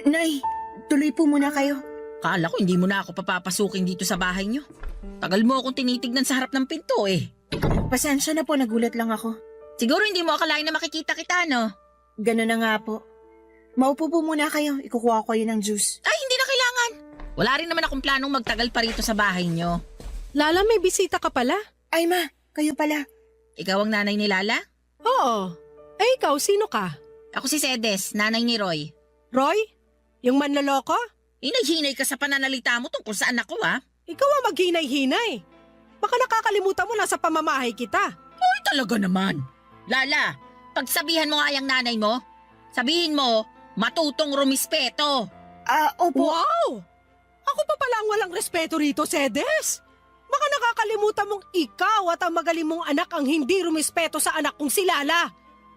[SPEAKER 7] Nay, tuloy po muna kayo.
[SPEAKER 8] Kala ko hindi mo na ako papapasukin dito sa bahay niyo. Tagal mo akong tinitignan sa harap ng pinto eh.
[SPEAKER 7] Pasensya na po, nagulat lang ako.
[SPEAKER 8] Siguro hindi mo akalain na makikita kita, no?
[SPEAKER 7] Ganun na nga po. Maupo po muna kayo, ikukuha ko kayo ng juice.
[SPEAKER 8] Ay, hindi na kailangan. Wala rin naman akong planong magtagal pa rito sa bahay niyo.
[SPEAKER 10] Lala, may bisita ka pala?
[SPEAKER 7] Ay ma, kayo pala.
[SPEAKER 8] Ikaw ang nanay ni Lala?
[SPEAKER 10] Oo. Eh ikaw, sino ka?
[SPEAKER 8] Ako si Sedes, nanay ni Roy.
[SPEAKER 10] Roy? Yung manloloko?
[SPEAKER 8] Hinay-hinay ka sa pananalita mo tungkol sa anak ko, ha?
[SPEAKER 10] Ikaw ang maghinay-hinay. Baka nakakalimutan mo na sa pamamahay kita.
[SPEAKER 8] Ay, talaga naman. Lala, pagsabihan mo nga yung nanay mo, sabihin mo, matutong rumispeto.
[SPEAKER 7] Opo.
[SPEAKER 10] Wow! Ako pa pala ang walang respeto rito, Sedes. Baka nakakalimutan mong ikaw at ang magaling mong anak ang hindi rumispeto sa anak kong si Lala.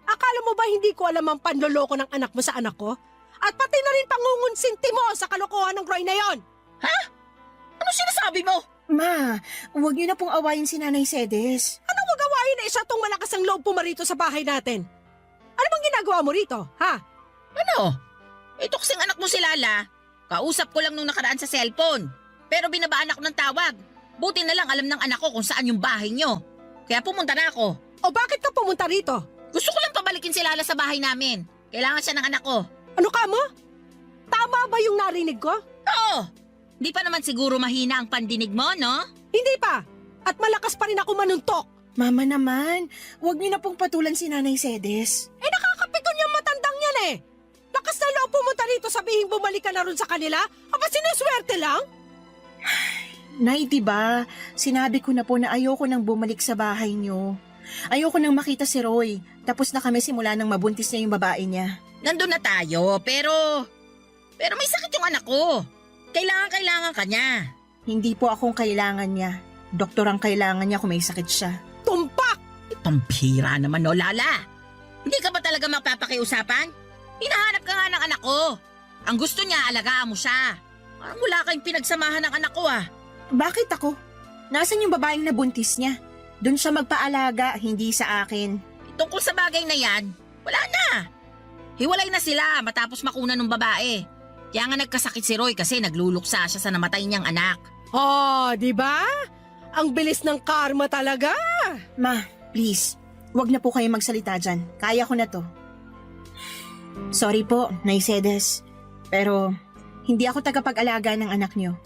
[SPEAKER 10] Akala mo ba hindi ko alam ang panloloko ng anak mo sa anak ko? At pati na rin pangungunsinti mo sa kalokohan ng Roy na yon.
[SPEAKER 8] Ano sinasabi mo?
[SPEAKER 7] Ma, huwag niyo na pong awayin si Nanay Cedes.
[SPEAKER 10] Anong magawain na isa tong malakas ang loob pumarito sa bahay natin? Ano bang ginagawa mo rito, ha?
[SPEAKER 8] Ano? Ito kasing anak mo si Lala. Kausap ko lang nung nakaraan sa cellphone. Pero binabaan ako ng tawag. Buti na lang alam ng anak ko kung saan yung bahay nyo. Kaya pumunta na ako.
[SPEAKER 10] O bakit ka pumunta rito?
[SPEAKER 8] Gusto ko lang pabalikin si Lala sa bahay namin. Kailangan siya ng anak ko.
[SPEAKER 10] Ano ka mo? Tama ba yung narinig ko?
[SPEAKER 8] Oo! Di pa naman siguro mahina ang pandinig mo, no?
[SPEAKER 10] Hindi pa. At malakas pa rin ako manuntok.
[SPEAKER 7] Mama naman, huwag niyo na pong patulan si Nanay Cedes.
[SPEAKER 10] Nakakapikon yung matandang yan eh. Lakas na loob pumunta rito sabihin bumalik ka na rin sa kanila? Aba sinuswerte lang?
[SPEAKER 7] Nay, diba, sinabi ko na po na ayoko nang bumalik sa bahay niyo. Ayoko nang makita si Roy. Tapos na kami simula nang mabuntis niya yung babae niya.
[SPEAKER 8] Nandun na tayo, pero may sakit yung anak ko. Kailangan ka niya.
[SPEAKER 7] Hindi po akong kailangan niya. Doktor ang kailangan niya kung may sakit siya.
[SPEAKER 10] Tumpak!
[SPEAKER 8] Pampira naman, no, Lala? Hindi ka ba talaga mapapakiusapan? Hinahanap ka nga ng anak ko. Ang gusto niya, alagaan mo siya. Parang wala kayong pinagsamahan ng anak ko, ah.
[SPEAKER 7] Bakit ako? Nasaan yung babaeng nabuntis niya? Doon siya magpaalaga, hindi sa akin.
[SPEAKER 8] Tungkol sa bagay na yan, wala na. Hiwalay na sila matapos makuna ng babae. Kaya nga nagkasakit si Roy kasi nagluluksa siya sa namatay niyang anak.
[SPEAKER 10] Oh, di ba? Ang bilis ng karma talaga.
[SPEAKER 7] Ma, please, wag na po kayo magsalita dyan. Kaya ko na to. Sorry po, Nay Cedes. Pero hindi ako tagapag-alaga ng anak niyo.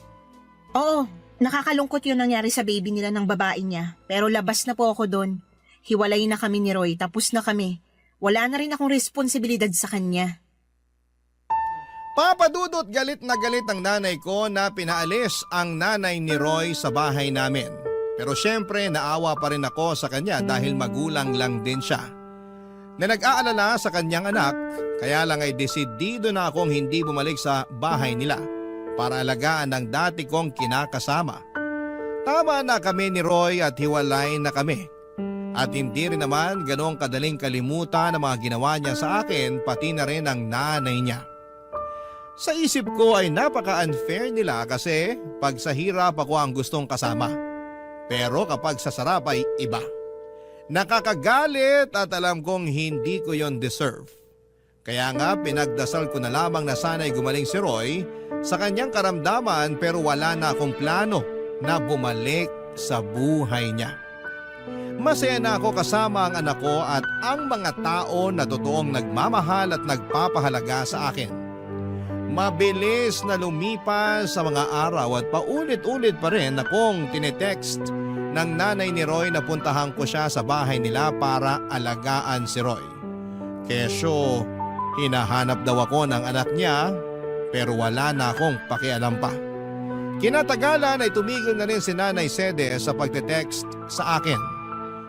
[SPEAKER 7] Oo, nakakalungkot yung nangyari sa baby nila ng babae niya. Pero labas na po ako doon. Hiwalay na kami ni Roy, tapos na kami. Wala na rin akong responsibilidad sa kanya.
[SPEAKER 1] Papadudot galit na galit ang nanay ko na pinaalis ang nanay ni Roy sa bahay namin. Pero syempre naawa pa rin ako sa kanya dahil magulang lang din siya. Na nag-aalala sa kanyang anak, kaya lang ay desidido na akong hindi bumalik sa bahay nila para alagaan ang dati kong kinakasama. Tama na kami ni Roy at hiwalay na kami. At hindi rin naman ganong kadaling kalimutan ang mga ginawa niya sa akin pati na rin ang nanay niya. Sa isip ko ay napaka-unfair nila kasi pag sa hirap ako ang gustong kasama. Pero kapag sa sarap ay iba. Nakakagalit at alam kong hindi ko yon deserve. Kaya nga pinagdasal ko na lamang na sana'y gumaling si Roy sa kanyang karamdaman pero wala na akong plano na bumalik sa buhay niya. Masaya na ako kasama ang anak ko at ang mga tao na totoong nagmamahal at nagpapahalaga sa akin. Mabilis na lumipas sa mga araw at paulit-ulit pa rin akong tinetext ng nanay ni Roy na puntahan ko siya sa bahay nila para alagaan si Roy. Kesyo, hinahanap daw ako ng anak niya pero wala na akong pakialam pa. Kinatagalan ay tumigil na rin si Nanay Cedes sa pagte-text sa akin.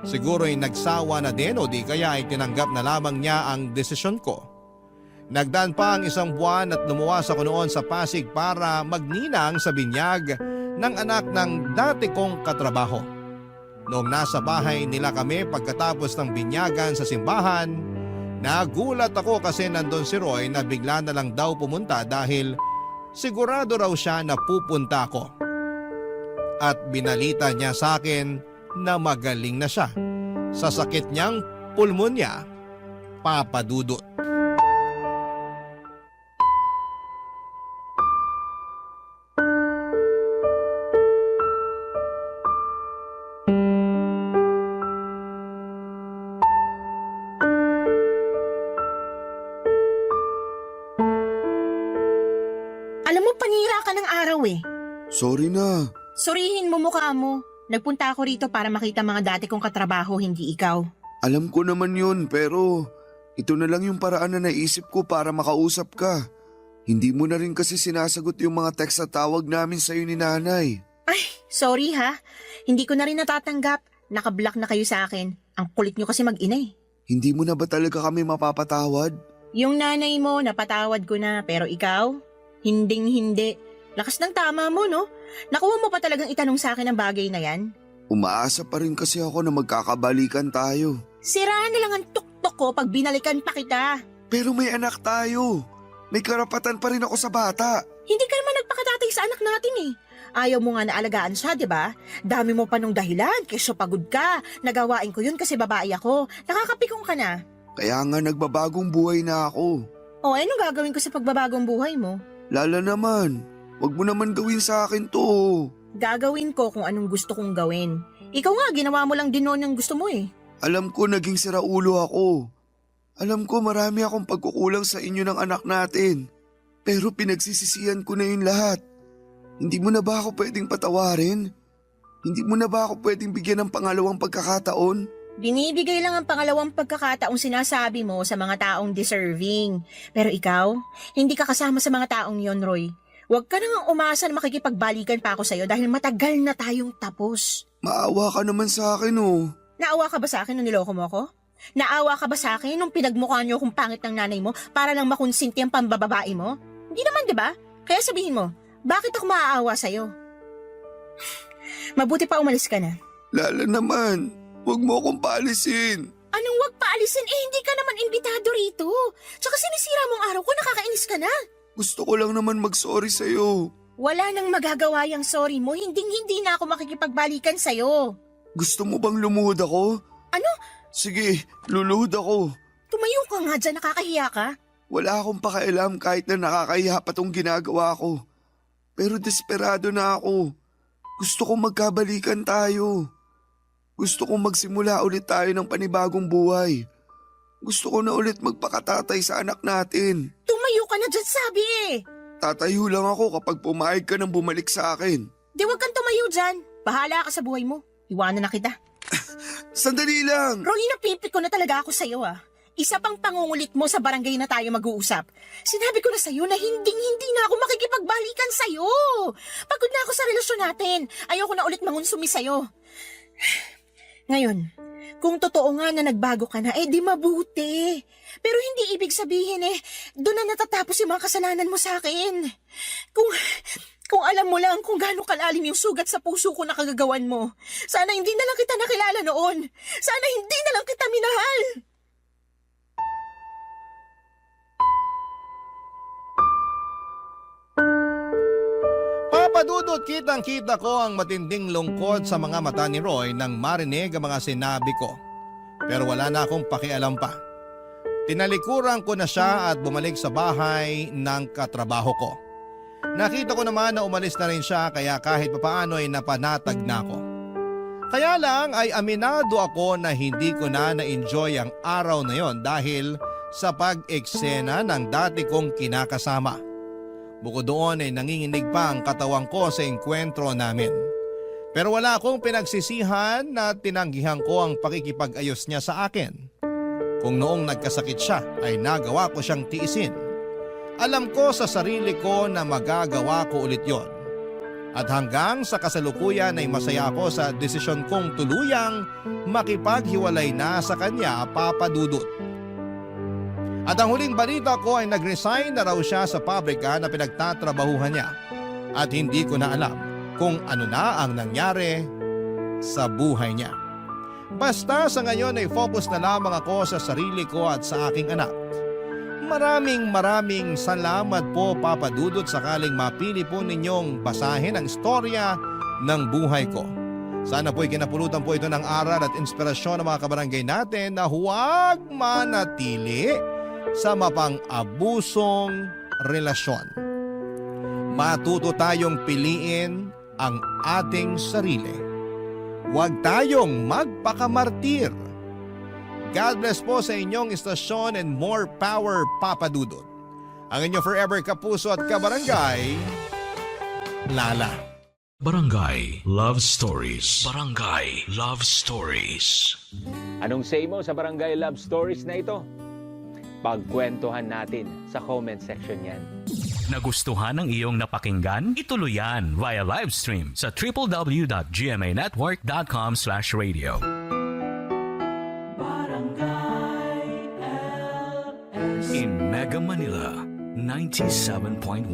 [SPEAKER 1] Siguro ay nagsawa na din o di kaya ay tinanggap na lamang niya ang desisyon ko. Nagdaan pa ang isang buwan at lumuwas ako noon sa Pasig para magninang sa binyag ng anak ng dati kong katrabaho. Noong nasa bahay nila kami pagkatapos ng binyagan sa simbahan, nagulat ako kasi nandun si Roy na bigla na lang daw pumunta dahil sigurado raw siya na pupunta ako. At binalita niya sa akin na magaling na siya sa sakit niyang pulmonya, papadudot.
[SPEAKER 7] Alam mo, panira ka ng araw eh.
[SPEAKER 9] Sorry na.
[SPEAKER 7] Surihin mo mukha mo. Nagpunta ako rito para makita mga dati kong katrabaho, hindi ikaw.
[SPEAKER 9] Alam ko naman yun pero ito na lang yung paraan na naisip ko para makausap ka. Hindi mo na rin kasi sinasagot yung mga text at tawag namin sa'yo ni nanay.
[SPEAKER 7] Ay, sorry ha. Hindi ko na rin natatanggap. Nakablock na kayo sa akin. Ang kulit nyo kasi mag-ina eh.
[SPEAKER 9] Hindi mo na ba talaga kami mapapatawad?
[SPEAKER 7] Yung nanay mo, napatawad ko na. Pero ikaw, hinding-hindi. Lakas ng tama mo, no? Nakuha mo pa talagang itanong sa akin ang bagay na yan?
[SPEAKER 9] Umaasa pa rin kasi ako na magkakabalikan tayo.
[SPEAKER 7] Siraan na lang ang tuktok ko pag binalikan pa kita.
[SPEAKER 9] Pero may anak tayo. May karapatan pa rin ako sa bata.
[SPEAKER 3] Hindi ka naman nagpakatatay sa anak natin eh. Ayaw mo nga na alagaan siya, di ba? Dami mo pa nung dahilan, kesyo pagod ka. Nagawain ko yun kasi babae ako. Nakakapikong ka na.
[SPEAKER 9] Kaya nga nagbabagong buhay na ako.
[SPEAKER 3] O, anong gagawin ko sa pagbabagong buhay mo?
[SPEAKER 9] Lala naman, wag mo naman gawin sa akin to.
[SPEAKER 3] Gagawin ko kung anong gusto kong gawin. Ikaw nga, ginawa mo lang din noon ang gusto mo eh.
[SPEAKER 9] Alam ko naging siraulo ako. Alam ko marami akong pagkukulang sa inyo ng anak natin. Pero pinagsisisihan ko na yun lahat. Hindi mo na ba ako pwedeng patawarin? Hindi mo na ba ako pwedeng bigyan ng pangalawang pagkakataon?
[SPEAKER 3] Binibigay lang ang pangalawang pagkakataong sinasabi mo sa mga taong deserving. Pero ikaw, hindi ka kasama sa mga taong yon, Roy. Huwag ka nang umasa na makikipagbalikan pa ako sa'yo dahil matagal na tayong tapos.
[SPEAKER 9] Maawa ka naman sa akin oh.
[SPEAKER 3] Naawa ka ba sa akin nung niloko mo ako? Naawa ka ba sa akin nung pinagmukha niyo kung pangit ng nanay mo para lang makonsinti ang pambababae mo? Hindi naman, di ba? Kaya sabihin mo, bakit ako maaawa sa'yo? Mabuti pa umalis ka na.
[SPEAKER 9] Lala naman, huwag mo akong paalisin.
[SPEAKER 3] Anong wag paalisin? Hindi ka naman imbitado rito. Tsaka sinisira mong araw ko, nakakainis ka na.
[SPEAKER 9] Gusto ko lang naman mag-sorry sa'yo.
[SPEAKER 3] Wala nang magagawa yung sorry mo, hindi na ako makikipagbalikan sa'yo.
[SPEAKER 9] Gusto mo bang lumuhod ako?
[SPEAKER 3] Ano?
[SPEAKER 9] Sige, luluhod ako.
[SPEAKER 3] Tumayo ka nga dyan, nakakahiya ka.
[SPEAKER 9] Wala akong pakialam kahit na nakakahiya pa tong ginagawa ko. Pero desperado na ako. Gusto kong magkabalikan tayo. Gusto kong magsimula ulit tayo ng panibagong buhay. Gusto ko na ulit magpakatatay sa anak natin.
[SPEAKER 3] Tumayo ka na dyan, sabi eh.
[SPEAKER 9] Tatayo lang ako kapag pumayag ka ng bumalik sa akin.
[SPEAKER 3] Di wag kang tumayo dyan. Bahala ka sa buhay mo. Iwanan na kita.
[SPEAKER 9] Sandali lang!
[SPEAKER 3] Roy, napipit ko na talaga ako sa'yo ah. Isa pang pangungulit mo sa barangay na tayo mag-uusap. Sinabi ko na sa'yo na hindi na ako makikipagbalikan sa'yo. Pagod na ako sa relasyon natin. Ayoko na ulit mangunsumi sa'yo. Ngayon, kung totoo nga na nagbago ka na, di mabuti. Pero hindi ibig sabihin doon na natatapos yung mga kasalanan mo sa akin. Kung alam mo lang kung gaano kalalim yung sugat sa puso ko na kagagawan mo. Sana hindi na lang kita nakilala noon. Sana hindi na lang kita minahal.
[SPEAKER 1] Papadudot, kitang-kita ko ang matinding lungkot sa mga mata ni Roy nang marinig ang mga sinabi ko. Pero wala na akong pakialam pa. Tinalikuran ko na siya at bumalik sa bahay ng katrabaho ko. Nakita ko naman na umalis na rin siya kaya kahit papaano ay napanatag na ako. Kaya lang ay aminado ako na hindi ko na na-enjoy ang araw na yon dahil sa pag-eksena ng dati kong kinakasama. Bukod doon ay nanginginig pa ang katawan ko sa engkwentro namin. Pero wala akong pinagsisihan na tinanggihan ko ang pakikipag-ayos niya sa akin. Kung noong nagkasakit siya ay nagawa ko siyang tiisin. Alam ko sa sarili ko na magagawa ko ulit yon. At hanggang sa kasalukuyan ay masaya ako sa desisyon kong tuluyang makipaghiwalay na sa kanya, Papa Dudut. At ang huling balita ko ay nag-resign na raw siya sa pabrika na pinagtatrabahuhan niya. At hindi ko na alam kung ano na ang nangyari sa buhay niya. Basta sa ngayon ay focus na lamang ako sa sarili ko at sa aking anak. Maraming salamat po, Papa Dudut, sakaling mapili po ninyong basahin ang istorya ng buhay ko. Sana po'y kinapulutan po ito ng aral at inspirasyon ng mga kabarangay natin na huwag manatili sa mapang-abusong relasyon. Matuto tayong piliin ang ating sarili. Huwag tayong magpakamartir. God bless po sa inyong istasyon and more power, Papa Dudut. Ang inyong forever kapuso at kabarangay, Lala.
[SPEAKER 4] Barangay Love Stories. Barangay Love Stories.
[SPEAKER 5] Anong say mo sa Barangay Love Stories na ito? Pagkwentuhan natin sa comment section yan.
[SPEAKER 11] Nagustuhan ng iyong napakinggan? Ituloy yan via live stream sa www.gmanetwork.com/radio. In Mega Manila, 97.1.